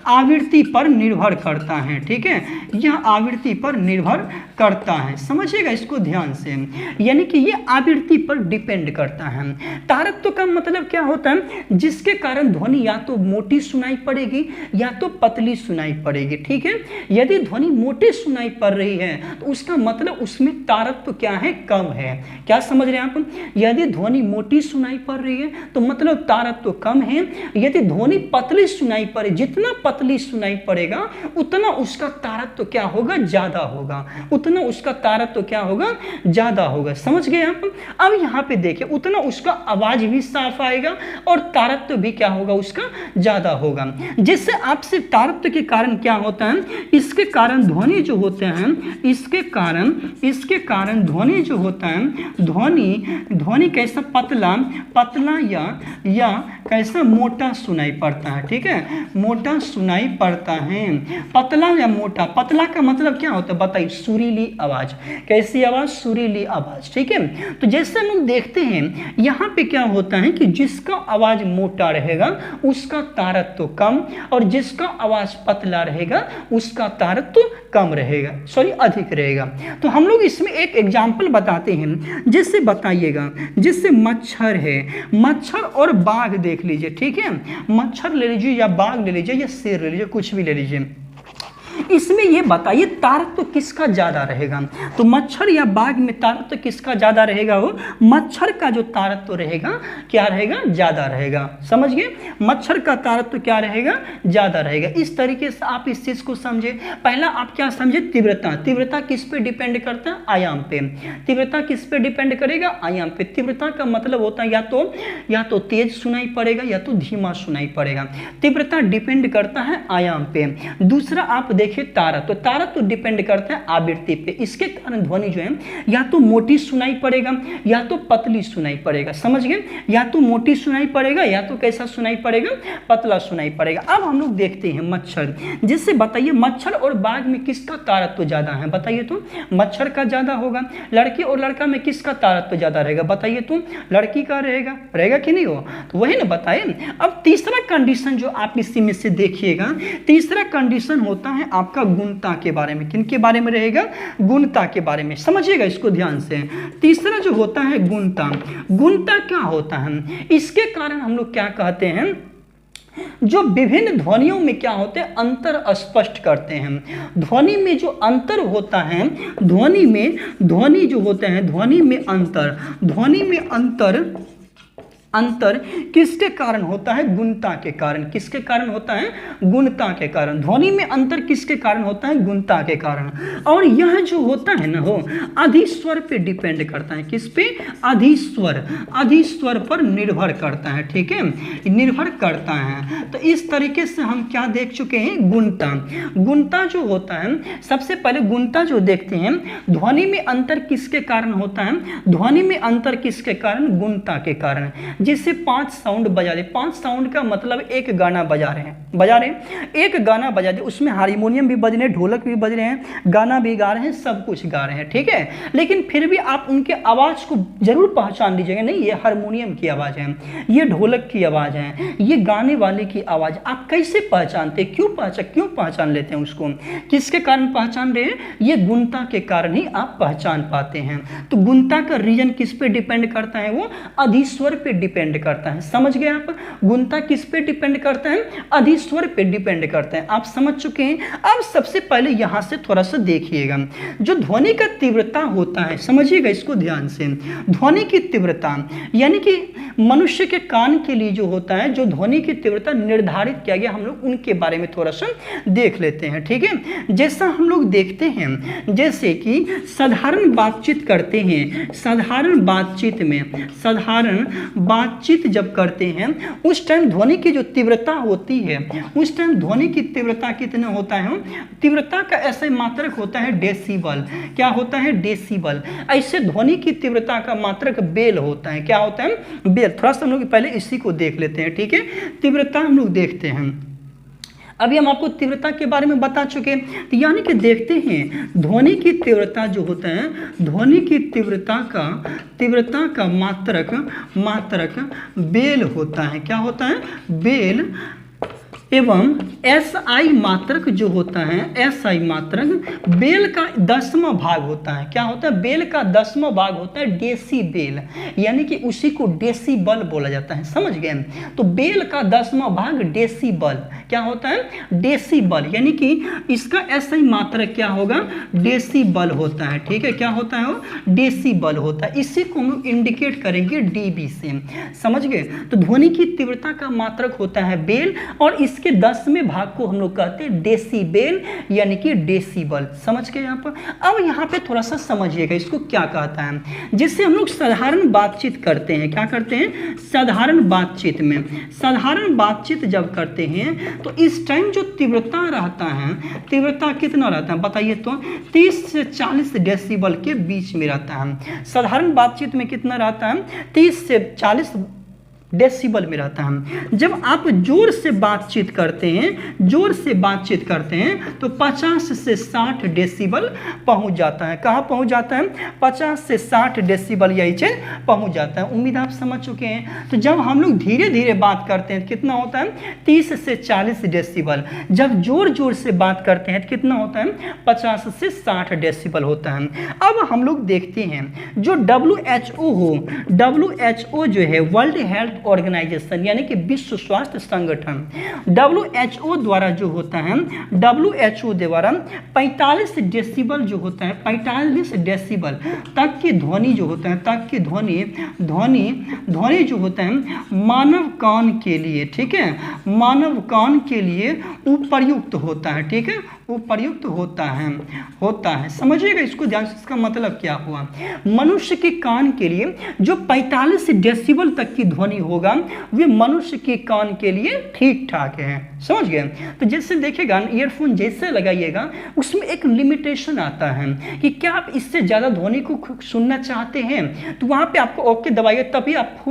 आवृत्ति पर निर्भर करता है। ठीक है, यह आवृत्ति पर निर्भर करता है। समझिएगा इसको ध्यान से, यानी कि यह आवृत्ति पर डिपेंड करता है। तारत्व का मतलब क्या होता है, जिसके कारण ध्वनि या तो मोटी सुनाई पड़ेगी या तो पतली सुनाई पड़ेगी। ठीक है, यदि ध्वनि मोटी सुनाई पड़ रही है तो उसका मतलब उसमें तारत्व क्या है, कम है। क्या समझ रहे हैं आप, यदि ध्वनि मोटी सुनाई पड़ रही है तो मतलब तारत्व कम है। यदि ध्वनि पतली सुनाई पड़े, जितना पतली सुनाई पड़ेगा उतना उसका तारत्व क्या होगा, ज्यादा होगा। उतना उसका तारत्व क्या होगा, ज्यादा होगा। समझ गए आप। अब यहाँ पे देखिए, उतना उसका आवाज भी साफ आएगा और तारत्व भी क्या होगा, उसका ज्यादा होगा। जिससे आपसे तारत्व के कारण क्या होता है, इसके कारण ध्वनि जो होते हैं, इसके कारण ध्वनि जो होता है, ध्वनि कैसा, पतला या कैसा, मोटा सुनाई पड़ता है। ठीक है, मोटा सुनाई पड़ता है। पतला या मोटा, पतला का मतलब क्या होता है बताइए, सुरीली आवाज। कैसी आवाज, सुरीली आवाज। ठीक है, तो जैसे हम लोग देखते हैं यहाँ पे क्या होता है कि जिसका आवाज मोटा रहेगा उसका तारत्व कम, और जिसका आवाज पतला रहेगा उसका तारत्व कम रहेगा, सॉरी अधिक रहेगा। तो हम लोग इसमें एक एग्जाम्पल बताते हैं, जिससे बताइएगा, जिससे मच्छर है, मच्छर और बाघ देख लीजिए। ठीक है, मच्छर ले लीजिए या बाघ ले लीजिए या शेर ले लीजिए, कुछ भी ले लीजिए। इसमें ये बताइए तारत्व किसका ज़्यादा रहेगा? तो मच्छर या बाघ में तारत्व किसका ज़्यादा रहेगा? वो मच्छर का जो तारत्व रहेगा क्या रहेगा? ज़्यादा रहेगा। समझ गए? मच्छर का तारत्व क्या रहेगा? ज़्यादा रहेगा। इस तरीके से आप इस चीज़ को समझे। पहला आप क्या समझे? तीव्रता। तीव्रता किस पे डिपेंड करता है? आयाम पे। तीव्रता किस पे डिपेंड करेगा? आयाम पे। तीव्रता का मतलब होता है या तो तेज सुनाई पड़ेगा या तो धीमा सुनाई पड़ेगा। तीव्रता डिपेंड करता है आयाम पे। दूसरा आप देखिए तारत्व। तारत्व डिपेंड करता है आवृत्ति पे। इसके कारण ध्वनि जो है या तो मोटी सुनाई पड़ेगा या तो पतली सुनाई पड़ेगा। समझ गए? या तो मोटी सुनाई पड़ेगा या तो कैसा सुनाई पड़ेगा? पतला सुनाई पड़ेगा। अब हम लोग देखते हैं मच्छर। जिससे बताइए मच्छर और बाघ में किसका तारत्व ज्यादा है? बताइए तो। मच्छर का ज्यादा होगा। लड़की और लड़का में किसका तारत्व ज्यादा रहेगा? बताइए तो। लड़की का रहेगा कि नहीं हो? तो वही ना बताए। अब तीसरा कंडीशन जो आप इसी में से देखिएगा, तीसरा कंडीशन होता है आपका गुणता के बारे में। किन के बारे में रहेगा? गुणता के बारे में। समझिएगा इसको ध्यान से। तीसरा जो होता है गुणता। गुणता क्या होता है? इसके कारण हम लोग क्या कहते हैं, जो विभिन्न ध्वनियों में क्या होते हैं? अंतर स्पष्ट करते हैं। ध्वनि में जो अंतर होता है, ध्वनि जो होते हैं, ध्वनि में अंतर किसके कारण होता है? गुणता के कारण। किसके कारण होता है? गुणता के कारण। ध्वनि में अंतर किसके कारण होता है? गुणता के कारण। और यह जो होता है ना हो अधिस्वर पे डिपेंड करता है। किस पे? अधिस्वर पर निर्भर करता है। ठीक है, निर्भर करता है। तो इस तरीके से हम क्या देख चुके हैं? गुणता जो होता है, सबसे पहले गुणता जो देखते हैं, ध्वनि में अंतर किसके कारण होता है? ध्वनि में अंतर किसके कारण? गुणता के कारण। जिससे 5 साउंड बजा दे। 5 साउंड का मतलब एक गाना बजा रहे हैं, एक गाना बजा दे, उसमें हारमोनियम भी बज रहे हैं, ढोलक भी बज रहे हैं, गाना भी गा रहे हैं, सब कुछ गा रहे हैं। ठीक है, लेकिन फिर भी आप उनके आवाज़ को जरूर पहचान लीजिएगा। नहीं, ये हारमोनियम की आवाज़ है, ये ढोलक की आवाज़ है, ये गाने वाले की आवाज़। आप कैसे पहचानते? क्यों पहचान लेते हैं उसको? किसके कारण पहचान रहे हैं? ये गुणता के कारण ही आप पहचान पाते हैं। तो गुणता का रीजन किस पे डिपेंड करता है? वो अधिस्वर पे डिपेंड करता है। समझ गए आप? गुणता किस पे डिपेंड करता है? अधिस्वर पे डिपेंड करता है। आप समझ चुके हैं। अब सबसे पहले यहां से थोड़ा सा देखिएगा, जो ध्वनि का तीव्रता होता है, समझिएगा इसको ध्यान से। ध्वनि की तीव्रता यानी कि मनुष्य के कान के लिए जो होता है, जो ध्वनि की तीव्रता निर्धारित किया गया, हम लोग उनके बारे में थोड़ा सा देख लेते हैं। ठीक है, जैसा हम लोग देखते हैं, जैसे कि साधारण बातचीत करते हैं, साधारण बातचीत जब करते हैं उस टाइम ध्वनि की जो तीव्रता होती है, उस टाइम ध्वनि की तीव्रता कितना होता है? तीव्रता का ऐसा मात्रक होता है डेसिबल। क्या होता है? डेसिबल। ऐसे ध्वनि की तीव्रता का मात्रक बेल होता है। क्या होता है? बेल। थोड़ा सा हम लोग पहले इसी को देख लेते हैं। ठीक है, तीव्रता हम लोग देखते हैं। अभी हम आपको तीव्रता के बारे में बता चुके हैं। तो यानी कि देखते हैं ध्वनि की तीव्रता जो होता है, ध्वनि की तीव्रता का मात्रक बेल होता है। क्या होता है? बेल। एवं SI मात्रक जो होता है, SI मात्रक बेल का 10वां भाग होता है। क्या होता है? बेल का 10वां भाग होता है डेसीबेल, यानी कि उसी को डेसीबल बोला जाता है। समझ गए? तो बेल का 10वां भाग डेसीबल। क्या होता है? डेसीबल, यानी कि इसका SI मात्रक क्या होगा? डेसीबल होता है। ठीक है, क्या होता है? वो डेसीबल होता है। इसी को हम लोग इंडिकेट करेंगे DB से। समझ गए? तो ध्वनि की तीव्रता का मात्रक होता है बेल, और इसके 10वें भाग को हम लोग कहते हैं डेसीबेल, यानी कि डेसीबल। समझ गए यहाँ पर? अब यहाँ पे थोड़ा सा समझिएगा इसको क्या कहता है। जिससे हम लोग साधारण बातचीत करते हैं। क्या करते हैं? साधारण बातचीत जब करते हैं तो इस टाइम जो तीव्रता रहता है, तीव्रता कितना रहता है बताइए तो? 30 से 40 डेसिबल के बीच में रहता है। साधारण बातचीत में कितना रहता है? 30 से 40 डेसिबल में रहता है। जब आप जोर से बातचीत करते हैं तो 50 से 60 डेसिबल पहुंच जाता है। कहाँ पहुंच जाता है? 50 से 60 डेसिबल यही चीज पहुंच जाता है। उम्मीद आप समझ चुके हैं। तो जब हम लोग धीरे धीरे बात करते हैं कितना होता है? 30 से 40 डेसिबल। जब जोर जोर से बात करते हैं तो कितना होता है? 50 से 60 डेसिबल होता है। अब हम लोग देखते हैं जो WHO जो है, वर्ल्ड हेल्थ ऑर्गेनाइजेशन यानी कि विश्व स्वास्थ्य संगठन, WHO द्वारा जो होता है, WHO द्वारा 45 डेसिबल जो होता है, 45 डेसिबल तक की ध्वनि जो होता है, तक की ध्वनि जो होता है मानव कान के लिए, ठीक है, मानव कान के लिए उपयुक्त होता है, ठीक है, उपयुक्त होता है। समझिएगा इसको ध्यान से, इसका मतलब क्या हुआ, मनुष्य के कान के लिए जो 45 डेसिबल तक की ध्वनि होगा वे मनुष्य के कान के लिए ठीक ठाक है। समझ गए? तो जैसे देखिएगा ईयरफोन जैसे लगाइएगा उसमें एक लिमिटेशन आता है कि क्या आप इससे ज़्यादा ध्वनि को सुनना चाहते हैं तो वहाँ पे आपको ओके दबाइए, तभी आप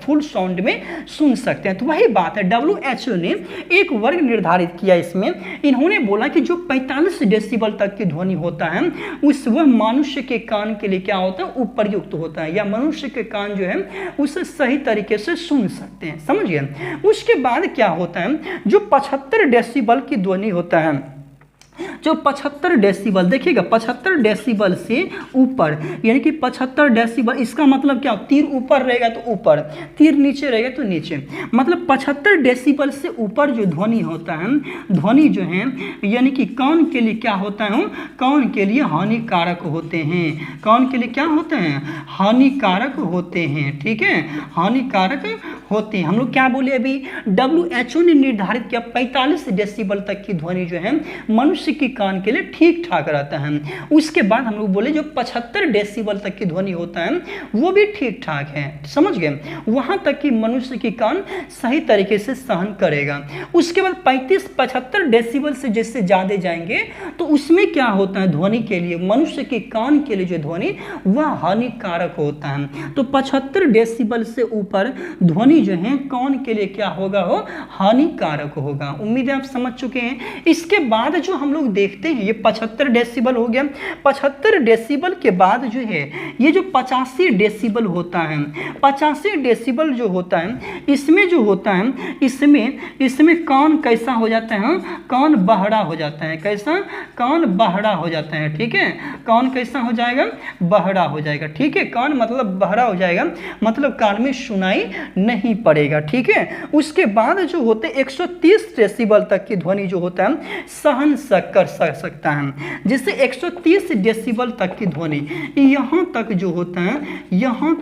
फुल साउंड में सुन सकते हैं। तो वही बात है, WHO ने एक वर्ग निर्धारित किया इसमें, इन्होंने बोला कि जो 45 डेसिबल तक की ध्वनि होता है वह मनुष्य के कान के लिए क्या होता है, उपयुक्त होता है, या मनुष्य के कान जो है उसे सही तरीके से सुन सकते हैं। समझिए? उसके बाद क्या होता है, जो 75 डेसिबल की ध्वनि होता है, जो 75 डेसिबल, देखिएगा 75 डेसिबल से ऊपर यानी कि 75 डेसिबल, इसका मतलब क्या, तीर ऊपर रहेगा तो ऊपर, तीर नीचे रहेगा तो नीचे, मतलब 75 डेसिबल से ऊपर जो ध्वनि होता है, ध्वनि जो है यानी कि कान के लिए क्या होता है, कान के लिए हानिकारक होते हैं, कान के लिए क्या होते हैं, हानिकारक होते हैं, ठीक है, हानिकारक होते हैं। हम लोग क्या बोले अभी, WHO ने निर्धारित किया 45 डेसिबल तक की ध्वनि जो है मनुष्य के कान के लिए ठीक ठाक रहता है। उसके बाद हम लोग बोले जो 75 डेसिबल तक की ध्वनि होता है वो भी ठीक ठाक है। समझ गए? वहां तक कि मनुष्य की कान सही तरीके से सहन करेगा। उसके बाद 35-75 डेसिबल से जैसे ज्यादा जाएंगे तो उसमें क्या होता है, ध्वनि के लिए, मनुष्य के कान के लिए जो ध्वनि वह हानिकारक होता है। तो 75 डेसिबल से ऊपर ध्वनि जो है कान के लिए क्या होगा, हो हानिकारक होगा। उम्मीद है आप समझ चुके हैं। इसके बाद जो हम लोग देखते हैं ये 75 डेसिबल हो गया। 75 डेसिबल के बाद जो है ये जो 85 डेसिबल होता है, 85 डेसिबल जो होता है इसमें जो होता है इसमें कान कैसा हो जाता है, कान बहरा हो जाता है। कैसा, कान बहरा हो जाता है, ठीक है, कान कैसा हो जाएगा, बहरा हो जाएगा, ठीक है, कान मतलब बहरा हो जाएगा, मतलब कान में सुनाई नहीं पड़ेगा, ठीक है। उसके बाद जो होते 130 डेसिबल तक की ध्वनि जो होता है सहन कर सकता है। जैसे 130 डेसिबल तक की ध्वनि यहाँ तक जो होता है, यहाँ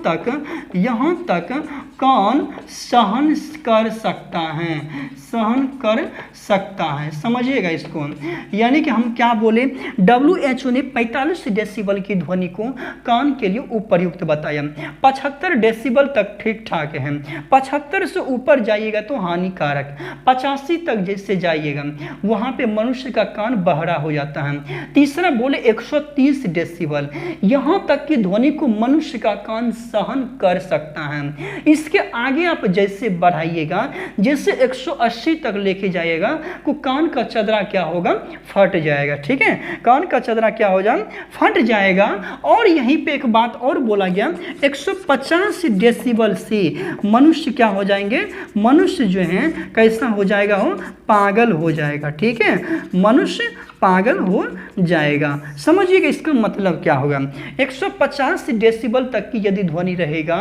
तक कान सहन कर सकता है, सहन कर सकता है। समझिएगा इसको, यानी कि हम क्या बोले, WHO ने 45 डेसिबल की ध्वनि को कान के लिए उपयुक्त बताया। 75 डेसिबल तक ठीक ठाक है, 75 से ऊपर जाइएगा तो हानिकारक, 85 तक जैसे जाइएगा वहां पे मनुष्य का कान बहरा हो जाता है। तीसरा बोले 130 डेसिबल, यहां तक की ध्वनि को मनुष्य का कान सहन कर सकता है। इसके आगे आप जैसे बढ़ाइएगा, जैसे 180 तक लेके जाइएगा तो कान का चदरा क्या होगा, फट जाएगा, ठीक है, कान का चदरा क्या हो जाए, फट जाएगा। और यहीं पे एक बात और बोला गया, 150 डेसिबल से मनुष्य क्या हो जाएंगे, मनुष्य जो है कैसा हो जाएगा, हो पागल हो जाएगा, ठीक है, मनुष्य पागल हो जाएगा। समझिएगा इसका मतलब क्या होगा, 150 डेसिबल तक की यदि ध्वनि रहेगा,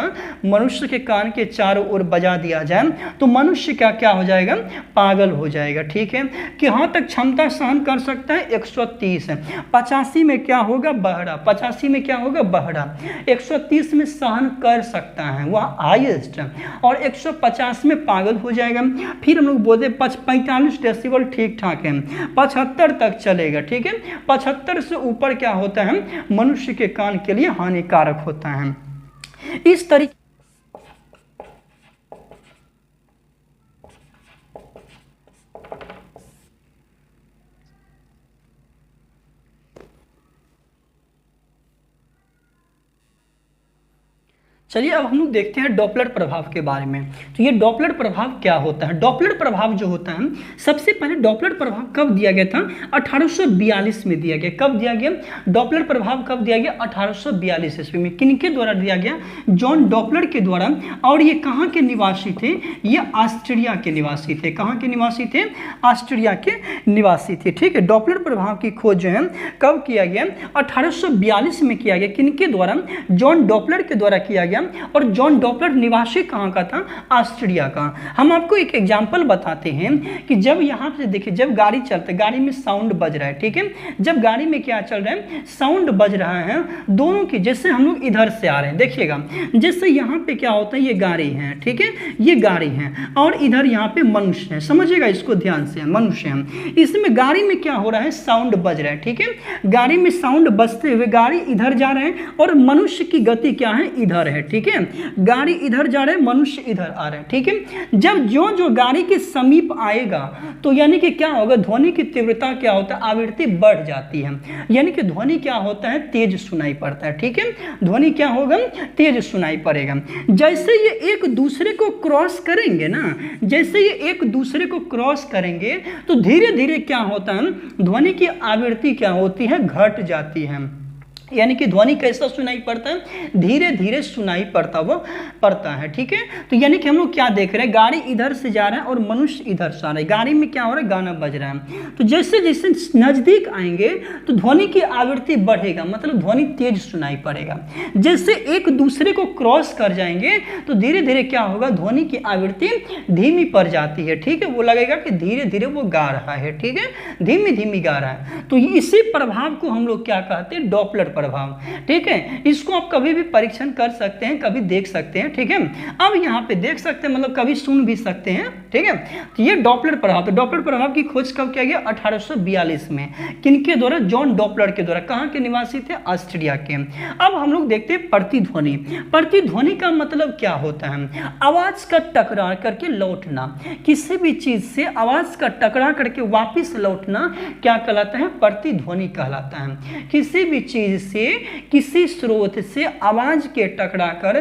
मनुष्य के कान के चारों ओर बजा दिया जाए तो मनुष्य क्या हो जाएगा, पागल हो जाएगा, ठीक है। कि हाँ तक क्षमता सहन कर सकता है 130, 85 में क्या होगा, बहरा, 85 में क्या होगा, बहरा, 130 में सहन कर सकता है वह हाईएस्ट, और 150 में पागल हो जाएगा। फिर हम लोग बोलते 45 डेसिबल ठीक ठाक है, 75 तक चलेगा, ठीक है, 75 से ऊपर क्या होता है, मनुष्य के कान के लिए हानिकारक होता है। इस तरीके चलिए अब हम लोग देखते हैं डॉपलर प्रभाव के बारे में। तो ये डॉपलर प्रभाव क्या होता है। डॉपलर प्रभाव जो होता है, सबसे पहले डॉपलर प्रभाव कब दिया गया था, 1842 में दिया गया। कब दिया गया, डॉपलर प्रभाव कब दिया गया, 1842 ईस्वी में। किनके द्वारा दिया गया, जॉन डॉपलर के द्वारा। और ये कहाँ के निवासी थे, ये ऑस्ट्रिया के निवासी थे। कहाँ के निवासी थे, ऑस्ट्रिया के निवासी थे, ठीक है। डॉपलर प्रभाव की खोज जो है कब किया गया, 1842 में किया गया। किनके द्वारा, जॉन डॉपलर के द्वारा किया गया। और जॉन डॉपलर निवासी कहाँ का था, ऑस्ट्रिया का। हम आपको एक एग्जाम्पल बताते हैं कि जब यहाँ से देखिए, जब गाड़ी चलते, गाड़ी में साउंड बज रहा है, ठीक है, जब गाड़ी में क्या चल रहा है, साउंड बज रहा है दोनों की, जैसे हम लोग इधर से आ रहे हैं, देखिएगा जैसे यहाँ पे क्या होता है, ये गाड़ी है, ठीक है, ये गाड़ी है और इधर यहाँ पे मनुष्य है, समझिएगा इसको ध्यान से, मनुष्य है, इसमें गाड़ी में क्या हो रहा है, साउंड बज रहा है, ठीक है, गाड़ी में साउंड बजते हुए गाड़ी इधर जा रहे हैं और मनुष्य की गति क्या है, इधर है, ठीक है, गाड़ी इधर जा रहे हैं, मनुष्य इधर आ रहे हैं, ठीक है। जब जो गाड़ी के समीप आएगा तो यानी कि क्या होगा, ध्वनि की तीव्रता क्या होता है, आवृत्ति बढ़ जाती है, यानी कि ध्वनि क्या होता है, तेज सुनाई पड़ता है, ठीक है, ध्वनि क्या होगा, तेज सुनाई पड़ेगा। जैसे ये एक दूसरे को क्रॉस करेंगे ना, जैसे ये एक दूसरे को क्रॉस करेंगे तो धीरे धीरे क्या होता है, ध्वनि की आवृत्ति क्या होती है, घट जाती है, यानी कि ध्वनि कैसा सुनाई पड़ता है, धीरे धीरे सुनाई पड़ता है, ठीक है। तो यानी कि हम लोग क्या देख रहे हैं, गाड़ी इधर से जा रहा है और मनुष्य इधर से आ रहा है, गाड़ी में क्या हो रहा है, गाना बज रहा है, तो जैसे जैसे नजदीक आएंगे तो ध्वनि की आवृत्ति बढ़ेगा, मतलब ध्वनि तेज सुनाई पड़ेगा। जैसे एक दूसरे को क्रॉस कर जाएंगे तो धीरे धीरे क्या होगा, ध्वनि की आवृत्ति धीमी पड़ जाती है, ठीक है, वो लगेगा कि धीरे धीरे वो गा रहा है, ठीक है, धीमी धीमी गा रहा है। तो इसी प्रभाव को हम लोग क्या कहते हैं, डॉपलर प्रभाव, ठीक है। इसको आप कभी भी परीक्षण कर सकते हैं, कभी देख सकते हैं, ठीक है। अब यहाँ पे देख सकते हैं, मतलब कभी सुन भी सकते हैं, ठीक है। तो ये डॉपलर प्रभाव, तो डॉपलर प्रभाव की खोज कब किया गया, 1842 में, किनके द्वारा, जॉन डॉपलर के द्वारा। कहाँ के निवासी थे, ऑस्ट्रिया के। अब हम लोग देखते हैं प्रतिध्वनि। प्रतिध्वनि का मतलब क्या होता है, आवाज का टकरा करके लौटना, किसी भी चीज से आवाज का टकरा करके वापिस लौटना क्या कहलाता है, प्रतिध्वनि कहलाता है। किसी भी चीज से, किसी स्रोत से आवाज के टकराकर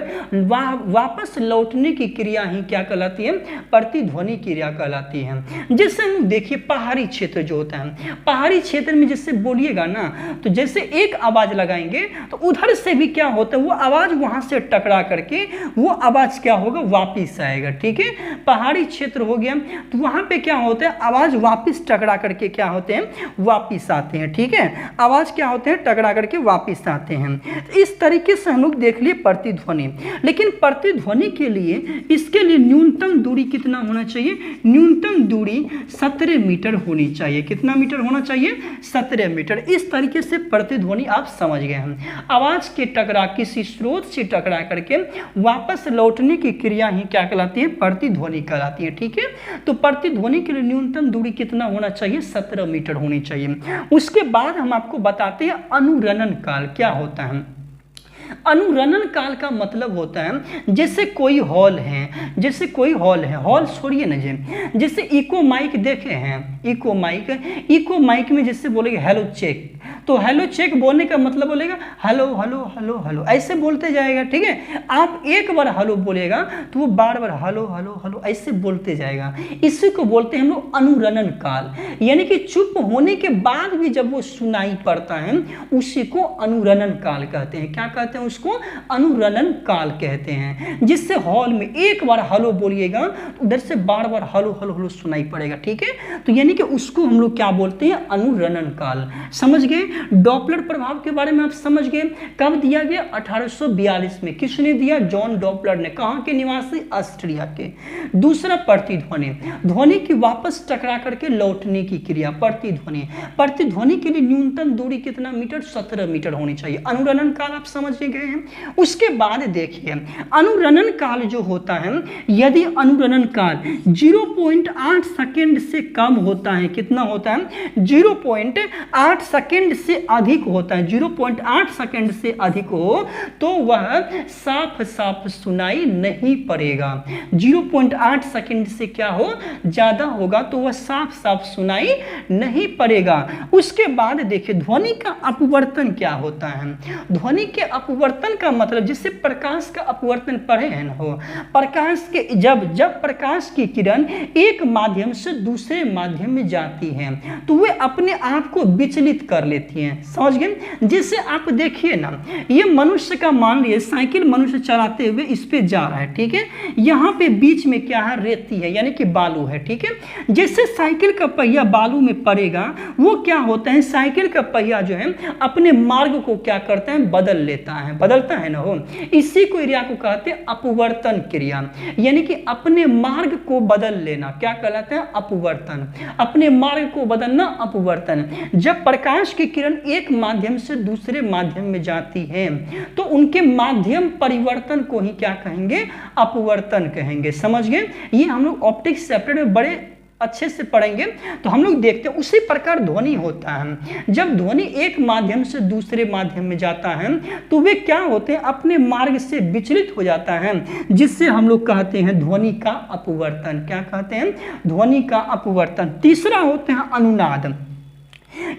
वापस लौटने की क्रिया ही क्या कहलाती है, प्रतिध्वनि क्रिया कहलाती है। जैसे हम देखिए पहाड़ी क्षेत्र जो होता है, पहाड़ी क्षेत्र में जैसे बोलिएगा ना, तो जैसे एक आवाज लगाएंगे तो उधर से भी क्या होता है, वो आवाज वहां से टकरा करके वो आवाज क्या होगा, वापिस आएगा, ठीक है। पहाड़ी क्षेत्र हो गया तो वहां पे क्या होता है, आवाज वापिस टकरा करके क्या होते हैं, वापिस आते हैं, ठीक है, आवाज क्या होते हैं, टकरा करके वापिस आते हैं। तो इस तरीके से हम लोग देख लिए प्रतिध्वनि। लेकिन प्रतिध्वनि के लिए, इसके लिए न्यूनतम दूरी कितना होना चाहिए, न्यूनतम दूरी 17 मीटर होनी चाहिए। कितना मीटर होना चाहिए, 17 मीटर। इस तरीके से प्रतिध्वनि आप समझ गए हैं। आवाज के टकरा, किसी स्रोत से टकरा करके वापस लौटने की क्रिया ही क्या कहलाती है, प्रतिध्वनि कहलाती है, ठीक है। तो प्रतिध्वनि के लिए न्यूनतम दूरी कितना होना चाहिए, 17 मीटर होनी चाहिए। उसके बाद हम आपको बताते हैं अनुरणन काल क्या होता है। अनुरणन काल का मतलब होता है, जैसे कोई हॉल है, जैसे कोई हॉल है, हॉल छोड़िए ना जी, जैसे इको माइक देखे हैं, इको माइक में जैसे बोलेंगे हेलो चेक, तो हेलो चेक बोलने का मतलब बोलेगा हेलो हेलो हेलो हेलो, ऐसे बोलते जाएगा, ठीक है। आप एक बार हेलो बोलेगा तो वो बार बार हेलो हेलो हेलो ऐसे बोलते जाएगा। इसी को बोलते हैं हम लोग अनुरणन काल, यानी कि चुप होने के बाद भी जब वो सुनाई पड़ता है उसी को अनुरणन काल कहते हैं। क्या कहते हैं उसको, अनुरणन काल कहते हैं। जिससे हॉल में एक बार हेलो बोलिएगा तो उधर से बार बार हेलो हेलो हेलो सुनाई पड़ेगा, ठीक है। तो यानी कि उसको हम लोग क्या बोलते हैं, अनुरणन काल। समझ गए, डॉपलर प्रभाव के बारे में आप समझ गए। कब दिया गया, 1842 में। किसने दिया, जॉन डॉपलर ने। कहाँ के निवासी, ऑस्ट्रिया के। दूसरा प्रतिध्वनि, ध्वनि की वापस टकरा करके लौटने की क्रिया, प्रतिध्वनि। प्रतिध्वनि के लिए न्यूनतम दूरी कितना मीटर, 17 मीटर होनी चाहिए। अनुरणन काल आप समझ गए हैं। उसके बाद देखिए अनुरणन काल जो होता है, यदि अनुरणन काल 0.8 सेकेंड से कम होता है, कितना होता है, 0.8 सेकेंड से अधिक होता है, 0.8 सेकेंड से अधिक हो तो वह साफ साफ सुनाई नहीं पड़ेगा। 0.8 सेकेंड से क्या हो, ज्यादा होगा तो वह साफ साफ सुनाई नहीं पड़ेगा। उसके बाद देखिए ध्वनि का अपवर्तन क्या होता है। ध्वनि के अपवर्तन का मतलब, जिससे प्रकाश का अपवर्तन पढ़े हैं ना, हो प्रकाश के जब प्रकाश की किरण एक माध्यम से दूसरे माध्यम में जाती है तो वे अपने आप को विचलित कर लेती हैं। समझ गए। जैसे आप देखिए ना, ये मनुष्य का, मान लीजिए साइकिल मनुष्य चलाते हुए इस पे जा रहा है, ठीक है। यहाँ पे बीच में क्या है, रेती है, यानी कि बालू है, ठीक है। जैसे साइकिल का पहिया बालू में पड़ेगा, वो क्या होता है, साइकिल का पहिया जो है अपने मार्ग को क्या करता है, बदल लेता है, बदलता है ना हो, इसी क्रिया को कहते हैं अपवर्तन क्रिया, यानी कि अपने मार्ग को बदल लेना। क्या कहलाता है? अपवर्तन। अपने मार्ग को बदलना अपवर्तन। जब प्रकाश की किरण एक माध्यम से दूसरे माध्यम में जाती है तो उनके माध्यम परिवर्तन को ही क्या कहेंगे? अपवर्तन कहेंगे। समझ गए? ये हम लोग ऑप्टिक्स चैप्टर में बड़े अच्छे से पढ़ेंगे। तो हम लोग देखते हैं उसी प्रकार ध्वनि होता है। जब ध्वनि एक माध्यम से दूसरे माध्यम में जाता है तो वे क्या होते हैं? अपने मार्ग से विचलित हो जाता है, जिससे हम लोग कहते हैं ध्वनि का अपवर्तन। क्या कहते हैं? ध्वनि का अपवर्तन। तीसरा होते हैं अनुनाद।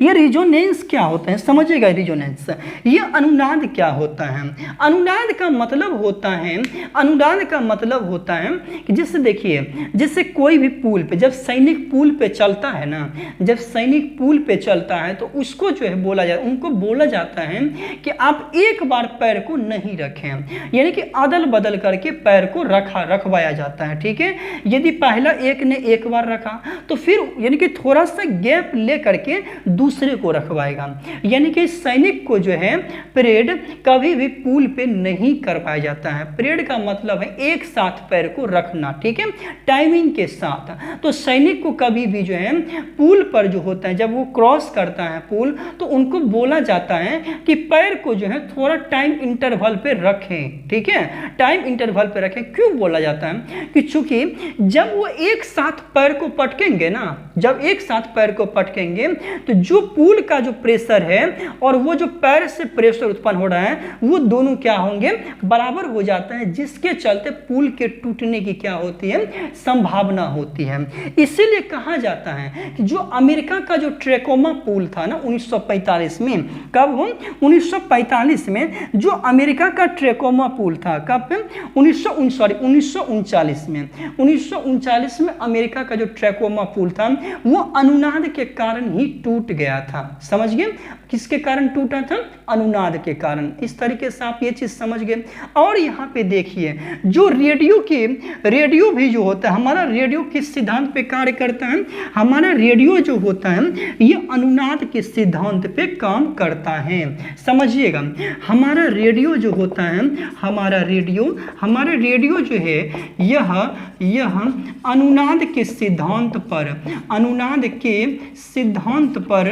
ये रिजोनेंस क्या होता है? समझिएगा रिजोनेंस। ये अनुनाद क्या होता है? अनुनाद का मतलब होता है, अनुनाद का मतलब होता है कि जैसे देखिए, जैसे कोई भी पुल पे, जब सैनिक पुल पे चलता है ना, जब सैनिक पुल पे चलता है तो उसको जो है बोला जाता है, उनको बोला जाता है कि आप एक बार पैर को नहीं रखें, यानी कि अदल बदल करके पैर को रखवाया जाता है। ठीक है? यदि पहला एक ने एक बार रखा तो फिर यानी कि थोड़ा सा गैप ले करके दूसरे को रखवाएगा, यानी कि सैनिक को जो है परेड कभी भी पुल पे नहीं करवाया जाता है। परेड का मतलब है एक साथ पैर को रखना। ठीक है? टाइमिंग के साथ। तो सैनिक को कभी भी जो है पुल पर जो होता है, जब वो क्रॉस करता है पुल, तो उनको बोला जाता है कि पैर को जो है थोड़ा टाइम इंटरवल पे रखें। ठीक है? टाइम इंटरवल पे रखें। क्यों बोला जाता है? कि चूंकि जब वो एक साथ पैर को पटकेंगे ना, जब एक साथ पैर को पटकेंगे तो जो पुल का जो प्रेशर है और वो जो पैर से प्रेशर उत्पन्न हो रहा है वो दोनों क्या होंगे? बराबर हो जाता है, जिसके चलते पुल के टूटने की क्या होती है? संभावना होती है। इसीलिए कहा जाता है कि जो अमेरिका का जो ट्रैकोमा पुल था ना 1945 में, कब हो? 1945 में जो अमेरिका का ट्रैकोमा पुल था, कब? 1939 में। 1939 में अमेरिका का जो ट्रैकोमा पुल था वो अनुनाद के कारण ही टूट गया था। समझ गए? किसके कारण टूटा था? अनुनाद के कारण। इस तरीके से आप ये चीज समझ गए। और यहाँ पे देखिए, जो रेडियो भी जो होता है, हमारा रेडियो किस सिद्धांत पे कार्य करता है? हमारा रेडियो जो होता है ये अनुनाद के सिद्धांत पे काम करता है। समझिएगा, हमारा रेडियो जो होता है, हमारा रेडियो जो है यह अनुनाद के सिद्धांत पर, अनुनाद के सिद्धांत पर,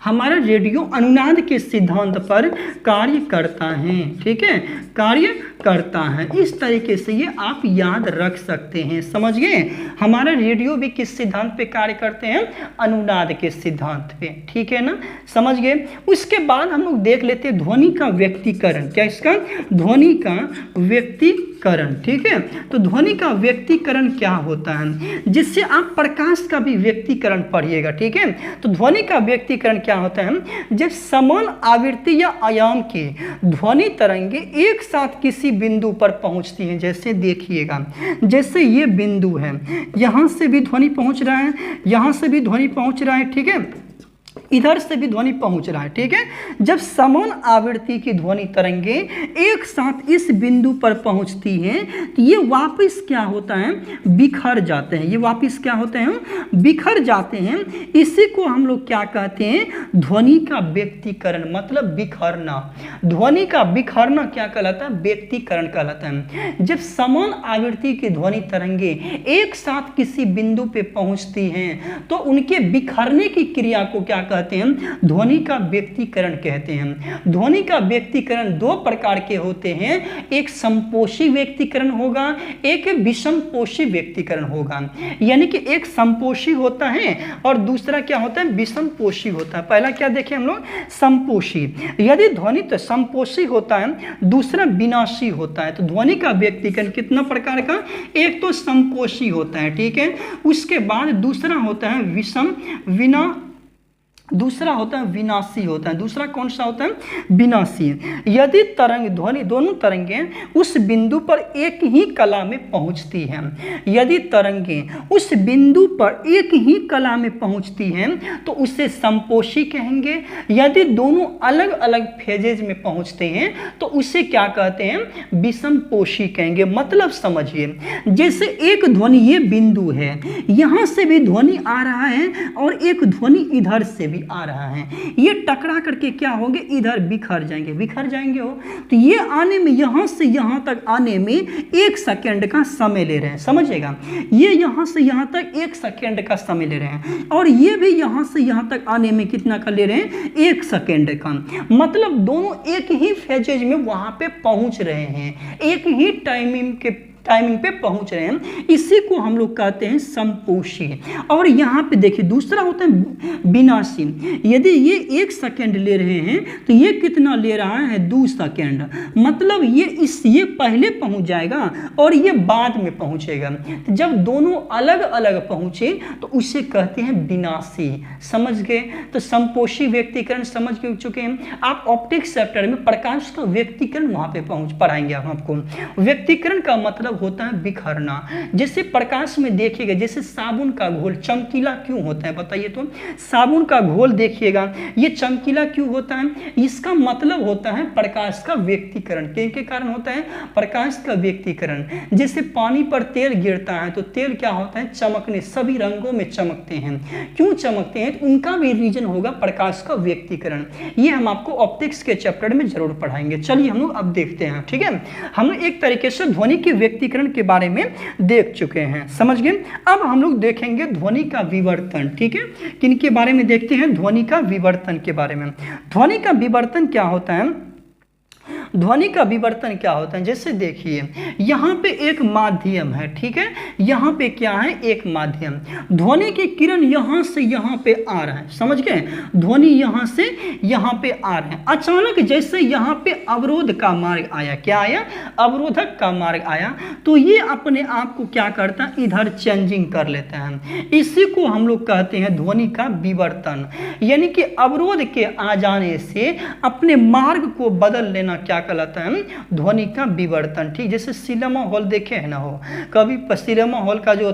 हमारा रेडियो अनुनाद के सिद्धांत पर कार्य करता है। ठीक है? कार्य करता है। इस तरीके से ये आप याद रख सकते हैं। समझ गए? हमारा रेडियो भी किस सिद्धांत पे कार्य करते हैं? अनुनाद के सिद्धांत पे। ठीक है ना? समझ गए? उसके बाद हम लोग देख लेते हैं ध्वनि का व्यक्तीकरण। क्या इसका? ध्वनि का व्यक्तीकरण। ठीक है? तो ध्वनि का व्यक्तीकरण क्या होता है, जिससे आप प्रकाश का भी व्यक्तीकरण पढ़िएगा। ठीक है? तो ध्वनि का व्यक्तीकरण क्या होता है? जब समान आवृत्ति या आयाम की ध्वनि तरंगे एक साथ किसी बिंदु पर पहुंचती हैं, जैसे देखिएगा, जैसे ये बिंदु है, यहां से भी ध्वनि पहुंच रहा है, यहां से भी ध्वनि पहुंच रहा है। ठीक है? इधर से भी ध्वनि पहुंच रहा है। ठीक है? जब समान आवृत्ति की ध्वनि तरंगे एक साथ इस बिंदु पर पहुंचती हैं तो ये वापस क्या होता है? बिखर जाते हैं। ये वापस क्या होते हैं? बिखर जाते हैं। इसी को हम लोग क्या कहते हैं? ध्वनि का व्यक्तीकरण, मतलब बिखरना। ध्वनि का बिखरना क्या कहलाता है? व्यक्तीकरण कहलाता है। जब समान आवृत्ति की ध्वनि तरंगे एक साथ किसी बिंदु पे पहुंचती हैं तो उनके बिखरने की क्रिया को क्या कहते हैं? ध्वनि का व्यक्तीकरण कहते हैं। ध्वनि का व्यक्तीकरण दो प्रकार के होते हैं, एक समपोषी व्यक्तीकरण होगा, एक विषमपोषी व्यक्तीकरण होगा। यानी कि एक समपोषी होता है और दूसरा क्या होता है? विषमपोषी होता है। पहला क्या देखें हम लोग? समपोषी। यदि ध्वनि तो समपोषी होता है, दूसरा विनाशी होता है। तो ध्वनि का व्यक्तीकरण कितना प्रकार का? एक तो समपोषी होता है। ठीक है? उसके बाद दूसरा होता है दूसरा होता है विनाशी होता है। दूसरा कौन सा होता है? विनाशी। यदि तरंग ध्वनि दोनों तरंगें उस बिंदु पर एक ही कला में पहुंचती हैं, यदि तरंगें उस बिंदु पर एक ही कला में पहुंचती हैं तो उसे समपोषी कहेंगे। यदि दोनों अलग अलग फेजेज में पहुंचते हैं तो उसे क्या कहते हैं? विषमपोषी कहेंगे। मतलब समझिए, जैसे एक ध्वनि, ये बिंदु है, यहां से भी ध्वनि आ रहा है और एक ध्वनि इधर से भी आ रहा है, ये टकरा करके क्या होंगे, इधर बिखर जाएंगे, बिखर जाएंगे हो। तो ये आने में, यहाँ से यहाँ तक आने में 1 सेकेंड का समय ले रहे हैं, समझिएगा। ये यहाँ से यहाँ तक 1 सेकेंड का समय ले रहे हैं, और ये भी यहाँ से यहाँ तक आने में कितना का ले रहे हैं, 1 सेकेंड का। मतलब दोनों एक ही फेजेज में वहां पे पहुंच रहे हैं, एक ही टाइमिंग पे पहुंच रहे हैं। इसी को हम लोग कहते हैं समपोषी। और यहाँ पे देखिए दूसरा होता है विनाशी। यदि ये 1 सेकेंड ले रहे हैं तो ये कितना ले रहा है, 2 सेकेंड। मतलब ये पहले पहुंच जाएगा और ये बाद में पहुंचेगा। जब दोनों अलग अलग पहुंचे तो उसे कहते हैं विनाशी। समझ गए? तो समपोषी व्यक्तिकरण समझ के चुके हैं आप। ऑप्टिक्स चैप्टर में प्रकाश का व्यक्तिकरण वहां पे पढ़ाएंगे हम आपको। व्यक्तिकरण का मतलब होता है बिखरना। जैसे प्रकाश में देखिएगा, जैसे साबुन का घोल चमकीला क्यों होता है बताइए तो? साबुन का घोल देखिएगा, ये चमकीला क्यों होता है? इसका मतलब होता है प्रकाश का व्यक्तिकरण। किसके कारण होता है? प्रकाश का व्यक्तिकरण। जैसे पानी पर तेल गिरता है तो तेल क्या होता है, चमकने, सभी रंगों में चमकते हैं। क्यों चमकते हैं? तो उनका भी रीजन होगा प्रकाश का व्यक्तिकरण। ये हम आपको ऑप्टिक्स के चैप्टर में जरूर पढ़ाएंगे। चलिए हम लोग अब देखते हैं, ठीक है। हम लोग एक तरीके से ध्वनि के व्यक्तिकरण के बारे में देख चुके हैं, समझ गए। अब हम लोग देखेंगे ध्वनि का विवर्तन, ठीक है। किनके बारे में देखते हैं? ध्वनि का विवर्तन के बारे में। ध्वनि का विवर्तन क्या होता है? ध्वनि का विवर्तन क्या होता है? जैसे देखिए यहाँ पे एक माध्यम है, ठीक है। यहाँ पे क्या है? एक माध्यम। ध्वनि की किरण यहाँ से यहाँ पे आ रहा है, समझ गए। ध्वनि यहाँ से यहाँ पे आ रहे हैं। अचानक जैसे यहाँ पे अवरोध का मार्ग आया, क्या आया? अवरोधक का मार्ग आया, तो ये अपने आप को क्या करता है, इधर चेंजिंग कर लेता है। इसी को हम लोग कहते हैं ध्वनि का विवर्तन। यानी कि अवरोध के आ जाने से अपने मार्ग को बदल लेना क्या कहलाता है? ध्वनि का विवर्तन, ठीक। जैसे सिनेमा हॉल देखे है ना हो, कभी सिनेमा हॉल का जो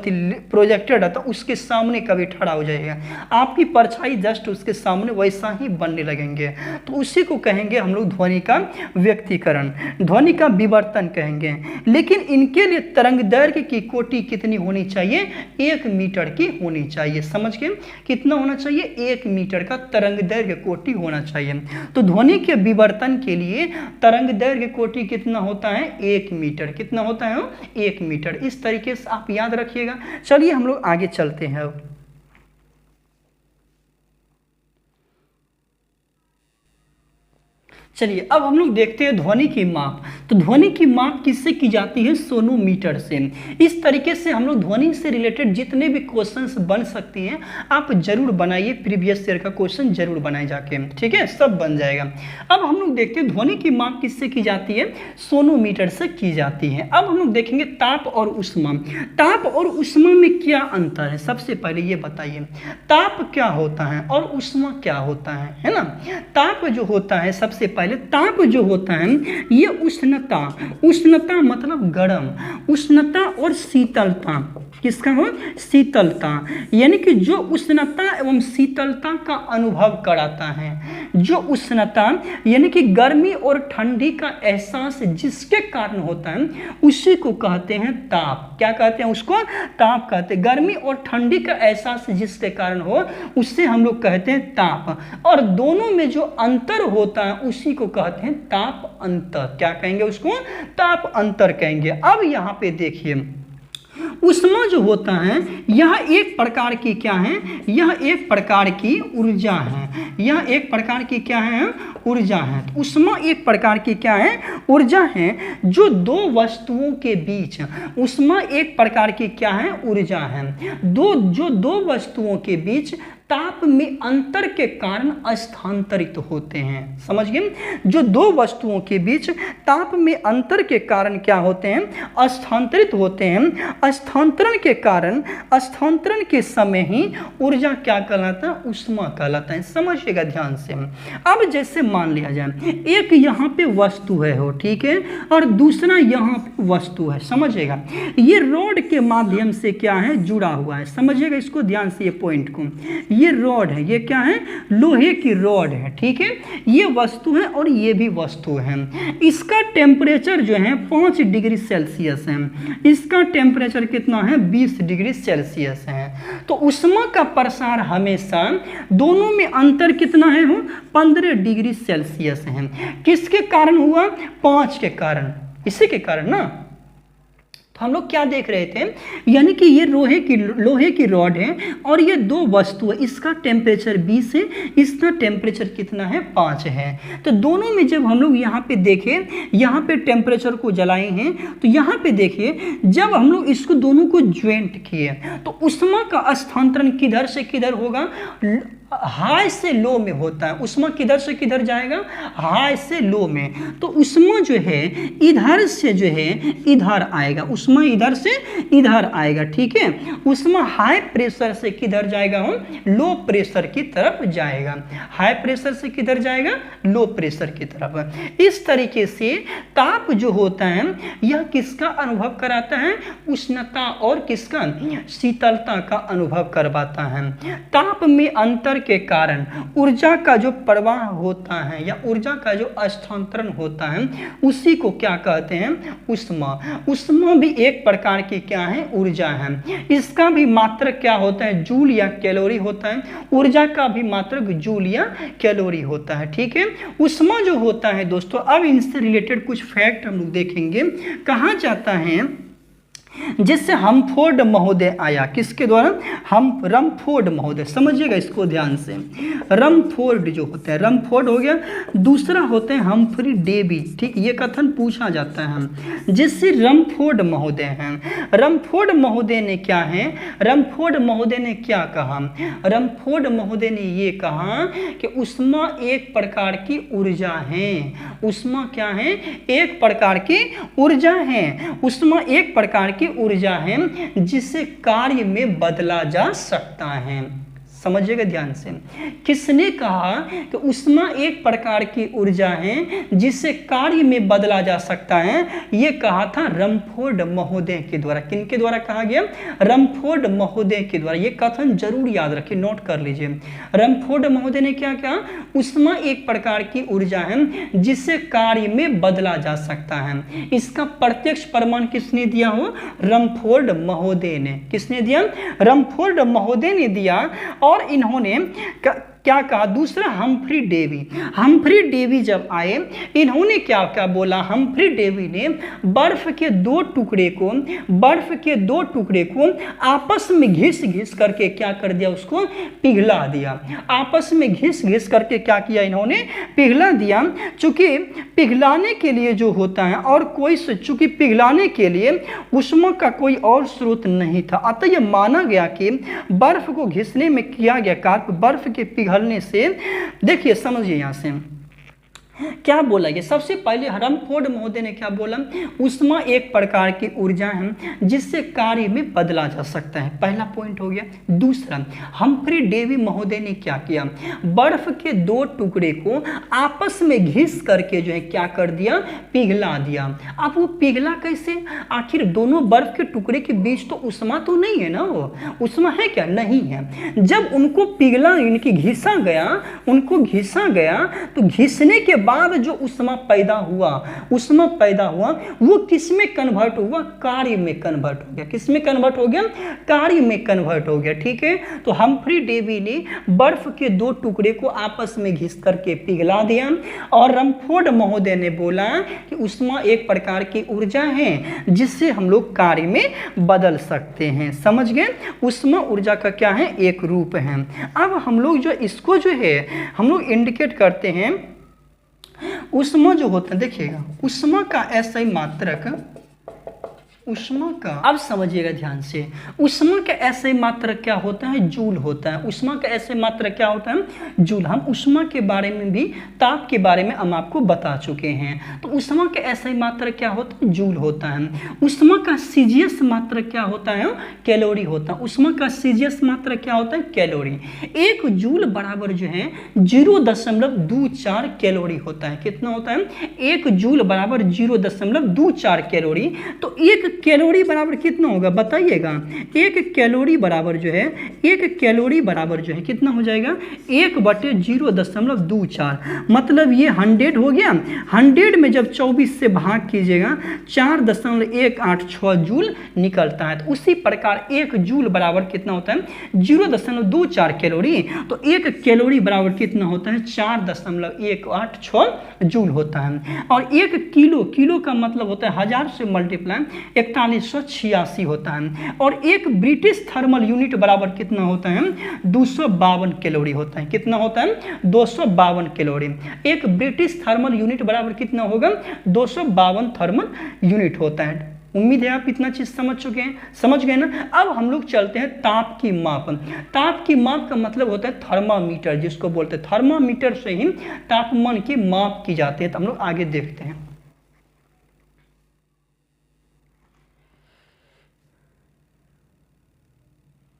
प्रोजेक्टर रहता है उसके सामने कभी खड़ा हो जाएगा, आपकी परछाई जस्ट उसके सामने वैसा ही बनने लगेंगे, तो उसी को कहेंगे हम लोग ध्वनि का व्यक्तिकरण, ध्वनि का विवर्तन कहेंगे। लेकिन इनके लिए तरंग दैर्घ्य की कोटि कितनी होनी चाहिए? 1 मीटर की होनी चाहिए। समझ गए? कितना होना चाहिए? 1 मीटर का तरंग दैर्घ्य कोटि होना चाहिए। तो ध्वनि के विवर्तन के लिए तरंग दैर्घ्य कोटि कितना होता है? 1 मीटर। कितना होता है? 1 मीटर। इस तरीके से आप याद रखिएगा। चलिए हम लोग आगे चलते हैं। चलिए अब हम लोग देखते हैं ध्वनि की माप। तो ध्वनि की माप किससे की जाती है? सोनोमीटर से। इस तरीके से हम लोग ध्वनि से रिलेटेड जितने भी क्वेश्चंस बन सकती हैं आप जरूर बनाइए, प्रीवियस ईयर का क्वेश्चन जरूर बनाए जाके, ठीक है, सब बन जाएगा। अब हम लोग देखते हैं ध्वनि की माप किससे की जाती है? सोनोमीटर से की जाती है। अब हम लोग देखेंगे ताप और उष्मा। ताप और उष्मा में क्या अंतर है? सबसे पहले ये बताइए, ताप क्या होता है और उष्मा क्या होता है ना? ताप जो होता है, सबसे पहले ताप जो होता है ये उष्णता, उष्णता मतलब गर्म, उष्णता और शीतलता। किसका हो? शीतलता। यानी कि जो उष्णता एवं शीतलता का अनुभव कराता है, जो उष्णता यानी कि गर्मी और ठंडी का एहसास जिसके कारण होता है उसी को कहते हैं ताप। क्या कहते हैं उसको? ताप कहते हैं। गर्मी और ठंडी का एहसास जिसके कारण हो उससे हम लोग कहते हैं ताप। और दोनों में जो अंतर होता है उसी को कहते हैं ताप अंतर। क्या कहेंगे उसको? ताप अंतर कहेंगे। अब यहाँ पे देखिए उष्मा जो होता है यह एक प्रकार की क्या है? यह एक प्रकार की ऊर्जा है। यह एक प्रकार की क्या है? ऊर्जा है। तो उष्मा एक प्रकार की क्या है? ऊर्जा है। जो दो वस्तुओं के बीच, उष्मा एक प्रकार की क्या है? ऊर्जा है। जो दो वस्तुओं के बीच ताप में अंतर के कारण स्थानांतरित होते हैं। समझ गए? जो दो वस्तुओं के बीच ताप में अंतर के कारण क्या होते हैं? स्थानांतरित होते हैं। स्थानांतरण के कारण, स्थानांतरण के समय ही ऊर्जा क्या कहलाता है? उष्मा कहलाता है। समझिएगा ध्यान से। अब जैसे मान लिया जाए एक यहाँ पे वस्तु है हो, ठीक है, और दूसरा यहाँ पे वस्तु है। समझिएगा ये रॉड के माध्यम से क्या है? जुड़ा हुआ है। समझिएगा इसको ध्यान से, ये पॉइंट को। ये रॉड है, ये क्या है, लोहे की रॉड है, ठीक है, ये वस्तु है और ये भी वस्तु है। इसका टेम्परेचर जो है 5 डिग्री सेल्सियस है, इसका टेम्परेचर कितना है, 20 डिग्री सेल्सियस है। तो ऊष्मा का प्रसार हमेशा दोनों में अंतर कितना है, 15 डिग्री सेल्सियस है। किसके कारण हुआ, 5 के कारण, इसी के कारण ना। तो हम लोग क्या देख रहे थे, यानी कि ये लोहे की रॉड है और ये दो वस्तु है, इसका टेम्परेचर 20 है, इसका टेम्परेचर कितना है, 5 है। तो दोनों में जब हम लोग यहाँ पे देखें, यहाँ पे टेम्परेचर को जलाए हैं, तो यहाँ पे देखिए जब हम लोग इसको दोनों को ज्वाइंट किए तो ऊष्मा का स्थानांतरण किधर से किधर होगा, हाई से लो में होता है। ऊष्मा किधर से किधर जाएगा, हाई से लो में। तो ऊष्मा जो है इधर से जो है इधर आएगा, ऊष्मा इधर से इधर आएगा, ठीक है। ऊष्मा हाई प्रेशर से किधर जाएगा, लो प्रेशर की तरफ जाएगा। हाई प्रेशर से किधर जाएगा, लो प्रेशर की तरफ। इस तरीके से ताप जो होता है यह किसका अनुभव कराता है, उष्णता और किसका, शीतलता का अनुभव करवाता है। ताप में अंतर के कारण ऊर्जा का जो प्रवाह होता है या ऊर्जा का जो स्थानांतरण होता है उसी को क्या कहते हैं, ऊष्मा। ऊष्मा भी एक प्रकार की क्या है, ऊर्जा है। इसका भी मात्रक क्या होता है, जूल या कैलोरी होता है। ऊर्जा का भी मात्रक जूल या कैलोरी होता है, ठीक है। ऊष्मा जो होता है दोस्तों, अब इनसे रिलेटेड कुछ फैक्ट हम लोग देखेंगे। कहा जाता है जिससे हमफोर्ड महोदय आया, किसके द्वारा, हम रमफोर्ड महोदय, समझिएगा इसको ध्यान से। रमफोर्ड जो होते हैं, रमफोर्ड हो गया, दूसरा होते हैं हम्फ्री डेवी, ठीक। ये कथन पूछा जाता है जिससे रमफोर्ड महोदय हैं। रमफोर्ड महोदय ने क्या है, रमफोर्ड महोदय ने क्या कहा, रमफोर्ड महोदय ने ये कहा कि ऊष्मा एक प्रकार की ऊर्जा है। ऊष्मा क्या है, एक प्रकार की ऊर्जा है। ऊष्मा एक प्रकार की ऊर्जा है जिसे कार्य में बदला जा सकता है। समझिएगा ध्यान से, किसने कहा कि ऊष्मा एक प्रकार की ऊर्जा है जिसे कार्य में बदला जा सकता है, ये कहा था रमफोर्ड महोदय के द्वारा। किनके द्वारा कहा गया, रमफोर्ड महोदय के द्वारा। ये कथन जरूर याद रखिए, नोट कर लीजिए। रमफोर्ड महोदय ने क्या कहा, ऊष्मा एक प्रकार की ऊर्जा है जिसे कार्य में बदला जा सकता है। इसका प्रत्यक्ष प्रमाण किसने दिया हो, रमफोर्ड महोदय ने। किसने दिया, रमफोर्ड महोदय ने दिया। और इन्होंने क्या कहा, दूसरा हम्फ्री डेवी। हम्फ्री डेवी जब आए, इन्होंने क्या क्या बोला, हम्फ्री डेवी ने बर्फ के दो टुकड़े को आपस में घिस करके क्या कर दिया, उसको पिघला दिया। आपस में घिस करके क्या किया, इन्होंने पिघला दिया। चूंकि पिघलाने के लिए जो होता है और चूंकि पिघलाने के लिए ऊष्मा का कोई और स्रोत नहीं था, अतः यह माना गया कि बर्फ को घिसने में किया गया कार्य बर्फ के पिघलने से। देखिए समझिए यहां से क्या बोला, ये सबसे पहले रमफोर्ड महोदय ने क्या बोला, ऊष्मा एक प्रकार की ऊर्जा है जिससे कार्य में बदला जा सकता है, पहला पॉइंट हो गया। दूसरा, हम्फ्री डेवी महोदय ने क्या किया, बर्फ के दो टुकड़े को आपस में घिस करके जो है क्या कर दिया, पिघला दिया। अब वो पिघला कैसे, आखिर दोनों बर्फ के टुकड़े के बीच तो ऊष्मा तो नहीं है ना, वो ऊष्मा है क्या, नहीं है। जब उनको पिघला, इनकी घिसा गया तो घिसने के बाद जो ऊष्मा पैदा हुआ वो किस में कन्वर्ट हुआ, कार्य में कन्वर्ट हो गया। किस में कन्वर्ट हो गया, कार्य में कन्वर्ट हो गया, ठीक है। तो हम्फ्री डेवी ने बर्फ के दो टुकड़े को आपस में घिस करके पिघला दिया और रमफोर्ड महोदय ने बोला कि ऊष्मा एक प्रकार की ऊर्जा है जिससे हम लोग कार्य में बदल सकते हैं। समझ गए, ऊष्मा ऊर्जा का क्या है, एक रूप है। अब हम लोग जो इसको जो है हम लोग इंडिकेट करते हैं, ऊष्मा जो होता है, देखिएगा ऊष्मा का ऐसा ही मात्रक, ऊष्मा का, अब समझिएगा ध्यान से, ऊष्मा का ऐसे मात्रक क्या होता है, जूल होता है। ऊष्मा का ऐसे मात्रक क्या होता है, जूल। हम ऊष्मा के बारे में भी, ताप के बारे में हम आपको बता चुके हैं। तो ऊष्मा का ऐसे मात्रक क्या होता है, जूल होता है। ऊष्मा का सीजीएस मात्रक क्या होता है, कैलोरी होता है। ऊष्मा का सीजीएस मात्रक क्या होता है, कैलोरी। एक जूल बराबर जो है 0.24 कैलोरी होता है। कितना होता है, एक जूल बराबर 0.24 कैलोरी। तो एक कैलोरी बराबर कितना होगा बताइएगा। एक कैलोरी बराबर जो है, एक कैलोरी बराबर जो है कितना हो जाएगा 1/0.24, मतलब ये 100 हो गया। 100 में जब 24 से भाग कीजिएगा 4.186 जूल निकलता है। तो उसी प्रकार 1 जूल बराबर कितना होता है 0.24 कैलोरी। तो 1 कैलोरी बराबर कितना होता है 4.186 जूल होता है। और 1 किलो, किलो का मतलब होता है 1000 से मल्टीप्लाई 4186 होता है। और एक ब्रिटिश थर्मल यूनिट बराबर कितना होता है 252 कैलोरी होता है। कितना होता है 252 कैलोरी। एक ब्रिटिश थर्मल यूनिट बराबर कितना होगा 252 थर्मल यूनिट होता है। उम्मीद है आप इतना चीज समझ चुके हैं, समझ गए ना। अब हम लोग चलते हैं ताप की माप। ताप की माप का मतलब होता है थर्मामीटर, जिसको बोलते हैं थर्मामीटर से ही तापमान की माप की जाती है। तो हम लोग आगे देखते हैं।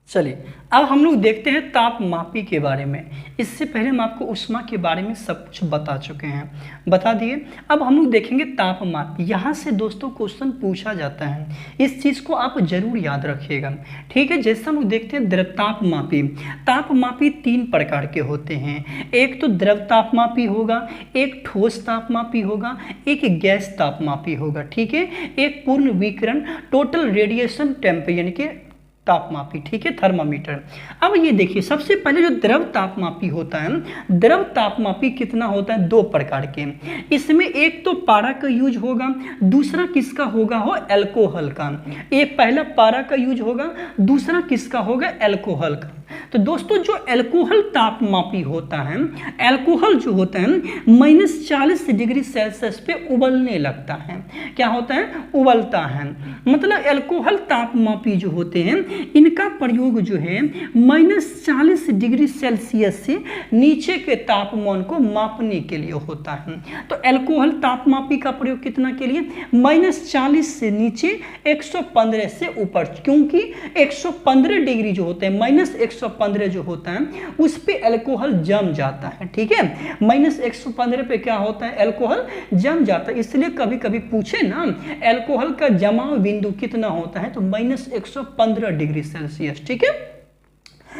चलिए अब हम लोग देखते हैं तापमापी के बारे में। इससे पहले हम आपको उष्मा के बारे में सब कुछ बता चुके हैं, बता दिए। अब हम लोग देखेंगे तापमापी। यहाँ से दोस्तों क्वेश्चन पूछा जाता है, इस चीज़ को आप जरूर याद रखिएगा, ठीक है। जैसे हम लोग देखते हैं द्रव तापमापी। तापमापी 3 प्रकार के होते हैं। एक तो द्रव तापमापी होगा, एक ठोस तापमापी होगा, एक गैस तापमापी होगा, ठीक है। एक पूर्ण विकिरण टोटल रेडिएशन टेम्परेचर यानी कि तापमापी, ठीक है, थर्मामीटर। अब ये देखिए सबसे पहले जो द्रव तापमापी होता है, द्रव तापमापी कितना होता है 2 प्रकार के। इसमें एक तो पारा का यूज होगा, दूसरा किसका होगा हो अल्कोहल का। एक पहला पारा का यूज होगा, दूसरा किसका होगा अल्कोहल का। तो दोस्तों जो अल्कोहल तापमापी होता है, अल्कोहल जो होता है -40 डिग्री सेल्सियस पे उबलने लगता है। क्या होता है उबलता है। मतलब अल्कोहल तापमापी जो होते हैं इनका प्रयोग जो है -40 डिग्री सेल्सियस से नीचे के तापमान को मापने के लिए होता है। तो अल्कोहल तापमापी का प्रयोग कितना के लिए -40 से नीचे 115 से ऊपर, क्योंकि 115 डिग्री जो होते हैं -115 जो होता है उस पे अल्कोहल जम जाता है, ठीक है। -115 पे क्या होता है अल्कोहल जम जाता है। इसलिए कभी कभी पूछे ना अल्कोहल का जमाव बिंदु कितना होता है तो -115 डिग्री सेल्सियस, ठीक है।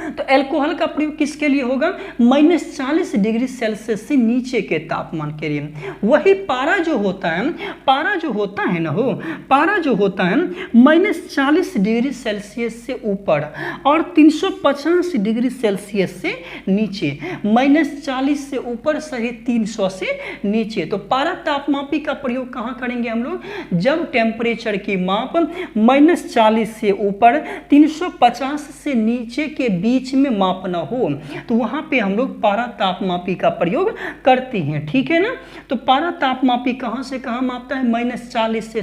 तो अल्कोहल का प्रयोग किसके लिए होगा -40 डिग्री सेल्सियस से नीचे के तापमान के लिए। वही पारा जो होता है, पारा जो होता है ना हो, पारा जो होता है -40 डिग्री सेल्सियस से ऊपर और 350 डिग्री सेल्सियस से नीचे। -40 से ऊपर सही 300 से नीचे। तो पारा तापमापी का प्रयोग कहाँ करेंगे हम लोग जब टेम्परेचर की माप -40 से ऊपर 350 से नीचे के बीच में मापना हो तो वहां पे हम लोग पारा तापमापी का प्रयोग करते हैं, ठीक है ना। तो पारा तापमापी कहां से कहां मापता है -40 से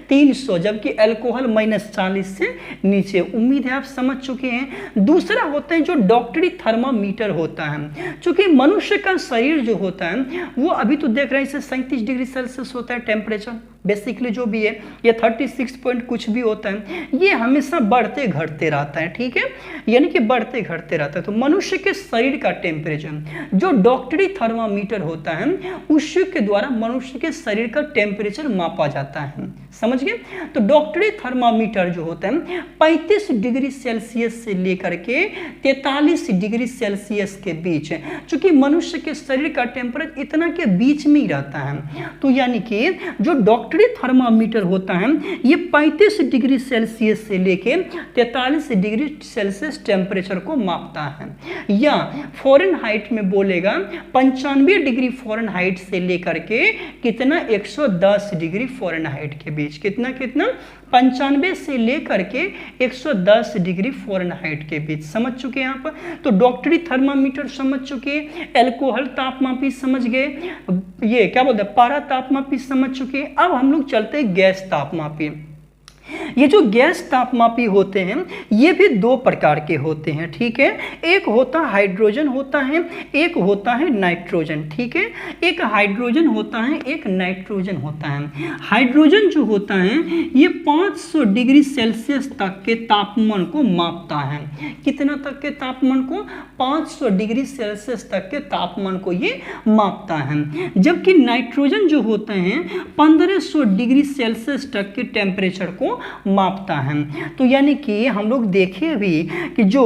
350, जबकि अल्कोहल -40 से नीचे। उम्मीद है आप समझ चुके हैं। दूसरा होता है जो डॉक्टरी थर्मामीटर होता है। चूंकि मनुष्य का शरीर जो होता है वो अभी तो देख रहे हैं इसे 37 डिग्री सेल्सियस होता है टेम्परेचर, बेसिकली जो भी है ये 36 पॉइंट कुछ भी होता है, ये हमेशा बढ़ते घटते रहता है, ठीक है, यानी कि बढ़ते घटते रहता है। तो मनुष्य के शरीर का टेम्परेचर जो डॉक्टरी थर्मामीटर होता है उसी के द्वारा मनुष्य के शरीर का टेम्परेचर मापा जाता है, समझ गए। तो डॉक्टरी थर्मामीटर जो होता है 35 डिग्री सेल्सियस से लेकर के 43 डिग्री सेल्सियस के बीच, चूंकि मनुष्य के शरीर का टेम्परेचर इतना के बीच में ही रहता है। तो यानी कि जो डॉक्टरी थर्मामीटर होता है ये 35 डिग्री सेल्सियस से लेकर 43 डिग्री सेल्सियस टेम्परेचर को मापता है। या फ़ारेनहाइट में बोलेगा 95 डिग्री फ़ारेनहाइट से लेकर के कितना 110 डिग्री फ़ारेनहाइट के बीच। कितना 95 से लेकर के 110 डिग्री फ़ारेनहाइट के बीच। समझ चुके हैं आप। तो डॉक्टरी थर्मामीटर समझ चुके, अल्कोहल तापमापी समझ गए, ये क्या बोलते हैं पारा तापमापी समझ चुके। अब हम लोग चलते हैं गैस तापमापी। ये जो गैस तापमापी होते हैं ये भी दो प्रकार के होते हैं, ठीक है। एक होता हाइड्रोजन होता है, एक होता है नाइट्रोजन, ठीक है। एक हाइड्रोजन होता है, एक नाइट्रोजन होता है। हाइड्रोजन जो होता है ये 500 डिग्री सेल्सियस तक के तापमान को मापता है। कितना तक के तापमान को? 500 डिग्री सेल्सियस तक के तापमान को ये मापता है। जबकि नाइट्रोजन जो होते हैं 1500 डिग्री सेल्सियस तक के टेम्परेचर को मापता है। तो यानी कि हम लोग देखे अभी कि जो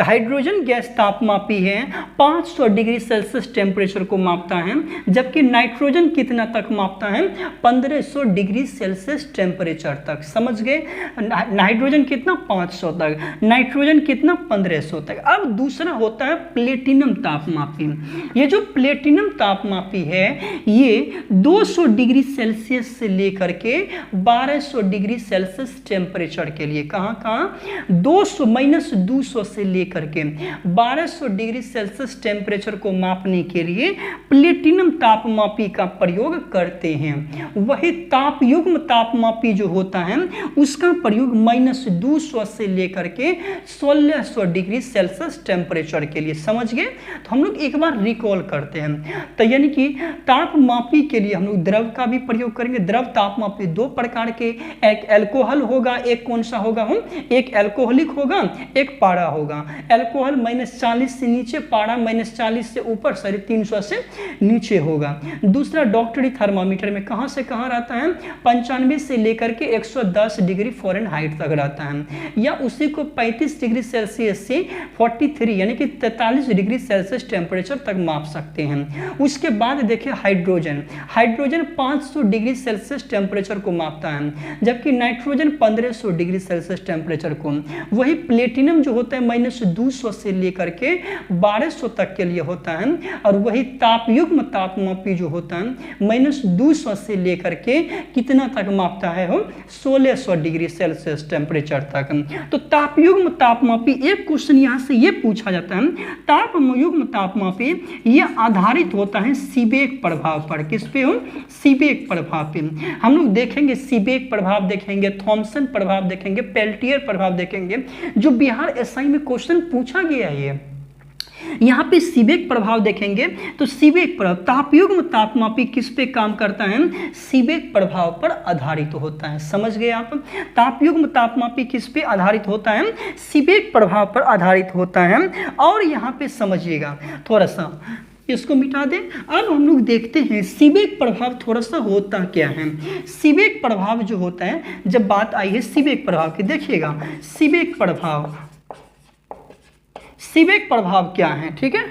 हाइड्रोजन गैस तापमापी है 500 डिग्री सेल्सियस टेम्परेचर को मापता है, जबकि नाइट्रोजन कितना तक मापता है? 1500 डिग्री सेल्सियस टेम्परेचर तक। समझ गए? हाइड्रोजन कितना? 500 तक, नाइट्रोजन कितना? 1500 तक। अब दूसरा होता है प्लेटिनम तापमापी। ये जो प्लेटिनम तापमापी है ये 200 डिग्री सेल्सियस से लेकर के 1200 डिग्री सेल्सियस टेम्परेचर के लिए, कहाँ 200 से लेकर के 1200 डिग्री सेल्सियस टेम्परेचर को मापने के लिए प्लेटिनम तापमापी का प्रयोग करते हैं। वही तापयुग्म तापमापी जो होता है उसका प्रयोग -200 से लेकर के 1600 डिग्री सेल्सियस टेम्परेचर के लिए। समझ गए? तो हम लोग एक बार रिकॉल करते हैं। तो यानी कि तापमापी के लिए हम लोग द्रव का भी प्रयोग करेंगे। द्रव तापमापी दो प्रकार के, एक अल्कोहल होगा, एक कौन सा होगा? हम एक अल्कोहलिक होगा, एक पारा होगा। अल्कोहल -40 से नीचे, पारा -40 से ऊपर, 350 से नीचे होगा। दूसरा डॉक्टरी थर्मामीटर में कहां से कहां रहता है? 95 से लेकर के 110 डिग्री फ़ारेनहाइट तक रहता है, या उसी को 35 डिग्री सेल्सियस से 43 यानी कि 43 डिग्री सेल्सियस टेम्परेचर तक माप सकते हैं। उसके बाद देखिए hydrogen. Hydrogen 500 degree Celsius temperature को मापता है, जबकि नाइट्रोजन 1500 डिग्री सेल्सियस टेम्परेचर को। वही प्लेटिनम जो होता है -200 से लेकर के 1200 तक के लिए होता है, और वही तापयुग्म तापमापी जो होता है -200 से लेकर के कितना तक मापता है? हो 1600 डिग्री सेल्सियस टेम्परेचर तक। तो तापयुग्म तापमापी, एक क्वेश्चन यहाँ से ये पूछा जाता है, तापयुग्म तापमापी ये आधारित होता है सीबेक प्रभाव पर। किस पे? हो सीबेक प्रभाव पे। हम लोग देखेंगे सीबेक प्रभाव, देखेंगे थॉमसन प्रभाव, देखेंगे पेल्टियर प्रभाव, देखेंगे जो बिहार एसआई में क्वेश्चन पूछा गया है। यहाँ पे सीबेक प्रभाव देखेंगे तो सीबेक प्रभाव, तापयुग्म तापमापी किस पे काम करता है? सीबेक प्रभाव पर आधारित होता है। समझ गए आप? तापयुग्म तापमापी किस पे आधारित होता है? सीबेक प्रभाव पर आधारित होता है। और यहाँ पे समझिएगा थोड़ा सा, इसको मिटा दें। अब हम लोग देखते हैं सीबेक प्रभाव थोड़ा सा होता क्या है। सीबेक प्रभाव जो होता है, जब बात आई है सीबेक प्रभाव की, देखिएगा सीबेक प्रभाव, सीबेक प्रभाव क्या है? ठीक है,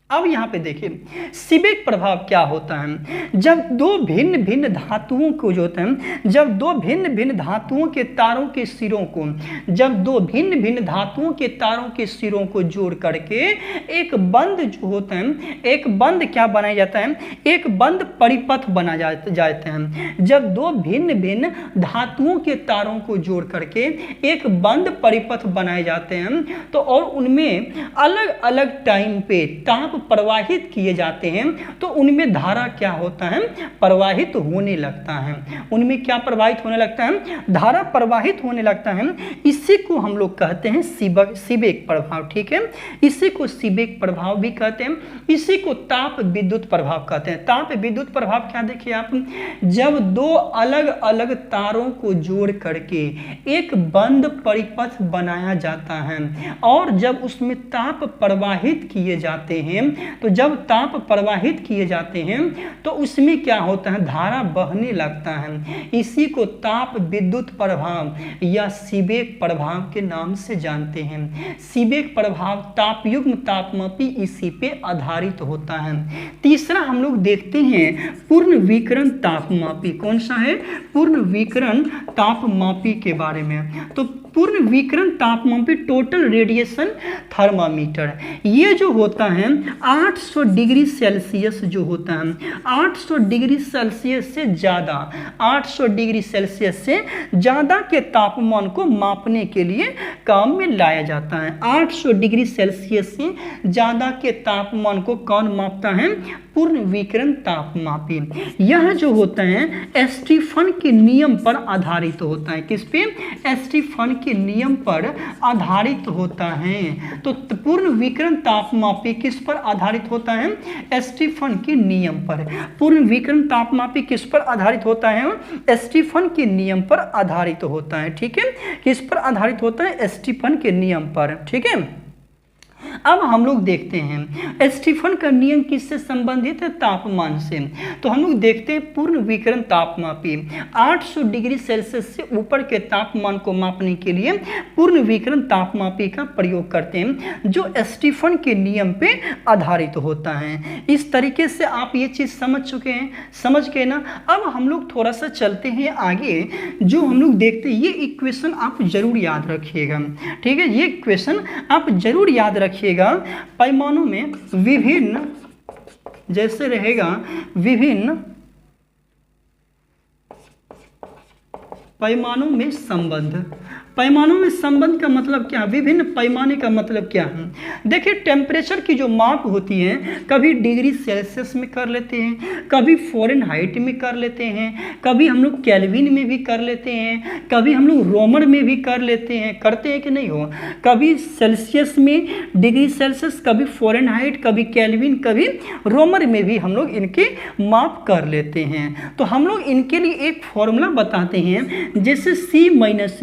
अब यहाँ पे देखिए सीबेक प्रभाव क्या होता है। जब दो भिन्न भिन्न धातुओं को जो होता है, जब दो भिन्न भिन्न धातुओं के तारों के सिरों को, जब दो भिन्न भिन्न धातुओं के तारों के सिरों को जोड़ करके एक बंद जो होता है, एक बंद क्या बनाया जाता है? एक बंद परिपथ बना जाते हैं। जब दो भिन्न भिन्न धातुओं के तारों को जोड़ करके एक बंद परिपथ बनाए जाते हैं, तो और उनमें अलग अलग टाइम पे ताप प्रवाहित किए जाते हैं, तो उनमें धारा क्या होता है? प्रवाहित होने लगता है। उनमें क्या प्रवाहित होने लगता है? धारा प्रवाहित होने लगता है। इसी को हम लोग कहते हैं सीबेक प्रभाव। ठीक है, इसी को सीबेक प्रभाव भी कहते हैं। इसी को ताप विद्युत प्रभाव कहते हैं। ताप विद्युत प्रभाव क्या? देखिए आप, जब दो अलग अलग तारों को जोड़ करके एक बंद परिपथ बनाया जाता है और जब उसमें ताप प्रवाहित किए जाते हैं, तो जब ताप प्रवाहित किए जाते हैं तो उसमें क्या होता है? धारा बहने लगता है। इसी को ताप विद्युत प्रभाव या सीबेक प्रभाव के नाम से जानते हैं। सीबेक प्रभाव तापयुग्म तापमापी इसी पे आधारित होता है। तीसरा हम लोग देखते हैं पूर्ण विकिरण तापमापी। कौन सा है? पूर्ण विकिरण तापमापी के बारे में। तो पूर्ण विकिरण तापमान पे टोटल रेडिएशन थर्मामीटर, ये जो होता है 800 डिग्री सेल्सियस जो होता है, 800 डिग्री सेल्सियस से ज़्यादा, 800 डिग्री सेल्सियस से ज़्यादा के तापमान को मापने के लिए काम में लाया जाता है। 800 डिग्री सेल्सियस से ज़्यादा के तापमान को कौन मापता है? पूर्ण विकिरण तापमापी। यह जो होता है स्टीफन के नियम पर आधारित होता है। किस पे? स्टीफन के नियम पर आधारित होता है। तो पूर्ण विकिरण तापमापी किस पर आधारित होता है? स्टीफन के नियम पर। पूर्ण विकिरण तापमापी किस पर आधारित होता है? स्टीफन के नियम पर आधारित होता है। ठीक है, किस पर आधारित होता है? स्टीफन के नियम पर। ठीक है, अब हम लोग देखते हैं स्टीफन का नियम किससे संबंधित है? तापमान से। तो हम लोग देखते हैं पूर्ण विकिरण तापमापी 800 डिग्री सेल्सियस से ऊपर के तापमान को मापने के लिए पूर्ण विकिरण तापमापी का प्रयोग करते हैं, जो स्टीफन के नियम पे आधारित होता है। इस तरीके से आप ये चीज़ समझ चुके हैं, समझ के ना। अब हम लोग थोड़ा सा चलते हैं आगे। जो हम लोग देखते हैं, ये इक्वेशन आप जरूर याद रखिएगा। ठीक है, ये इक्वेशन आप जरूर याद रखिएगा। पैमानों में विभिन्न, जैसे रहेगा विभिन्न पैमानों में संबंध। पैमानों में संबंध का मतलब क्या है? विभिन्न पैमाने का मतलब क्या है? देखिए, टेम्परेचर की जो माप होती है, कभी डिग्री सेल्सियस में कर लेते हैं, कभी फ़ारेनहाइट में कर लेते हैं, कभी हम लोग केल्विन में भी कर लेते हैं, कभी हम लोग रोमन में भी कर लेते हैं। करते हैं कि नहीं हो? कभी सेल्सियस में डिग्री सेल्सियस, कभी फ़ारेनहाइट, कभी केल्विन, कभी रोमन में भी हम लोग इनके माप कर लेते हैं। तो हम लोग इनके लिए एक फॉर्मूला बताते हैं, जैसे C माइनस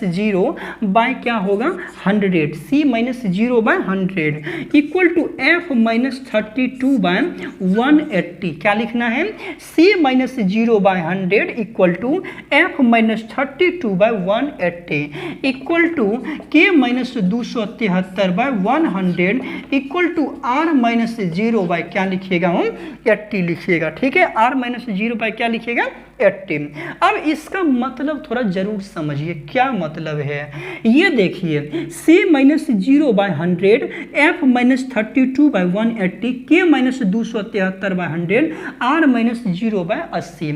जीरो बाय क्या होगा? 100। C minus zero by 100 equal to F minus 32 by 180। क्या लिखना है? C minus zero by 100 equal to F minus 32 by 180 equal to K minus 273 by 100 equal to R minus zero by क्या लिखिएगा? हम 80 लिखिएगा। ठीक है, R माइनस जीरो बाय क्या लिखिएगा? 80। अब इसका मतलब थोड़ा जरूर समझिए, क्या मतलब है? ये देखिए, C minus zero by 100, F minus 32 by 180, K minus 273 by 100, R minus zero by 80।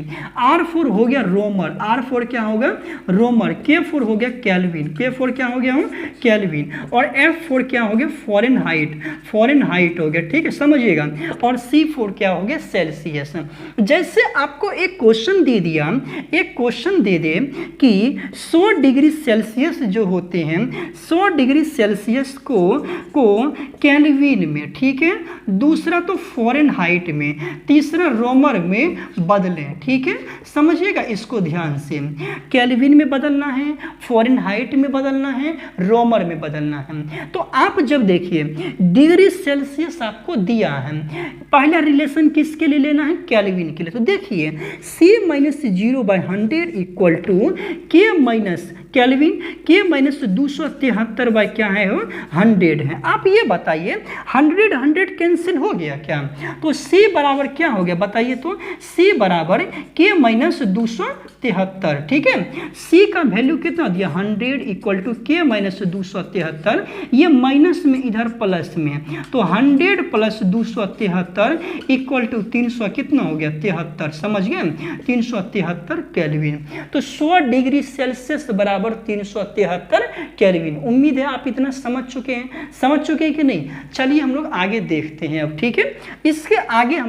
R4 हो गया रोमर, R4 क्या होगा? रोमर। K4 हो गया केल्विन, K4 क्या हो गया? केल्विन। और F4 क्या हो गया? फ़ारेनहाइट, फ़ारेनहाइट हो गया। ठीक है, समझिएगा। और C4 क्या हो गया? सेल्सियस। जैसे आपको एक क्वेश्चन दे दिया, एक क्वेश्चन दे दे कि 100 डिग्री सेल्सियस जो होते हैं, 100 डिग्री सेल्सियस को केल्विन में, ठीक है, दूसरा तो फ़ारेनहाइट में, तीसरा रोमर में बदलें। ठीक है, समझिएगा इसको ध्यान से। केल्विन में बदलना है, फ़ारेनहाइट में बदलना है, रोमर में बदलना है। तो आप जब देखिए डिग्री सेल्सियस आपको दिया है, पहला रिलेशन किसके लिए लेना है? केल्विन के लिए। तो देखिए C minus zero by 100 equal to K minus kelvin, K minus 273 by क्या है? 100 है। आप ये बताइए 100 कैंसिल हो गया क्या? तो C बराबर क्या हो गया बताइए? तो C बराबर K माइनस 273। ठीक है, C का वैल्यू कितना दिया? 100 इक्वल टू K माइनस 273, ये माइनस में इधर प्लस में, तो 100 प्लस 273 इक्वल टू 300 कितना हो गया? 73। समझ गए? 373 केल्विन। तो 100 डिग्री सेल्सियस बराबर 373 केल्विन। उम्मीद है आप इतना समझ चुके हैं, समझ चुके हैं कि नहीं? चलिए हम लोग आगे देखते हैं अब। ठीक है, इसके आगे हम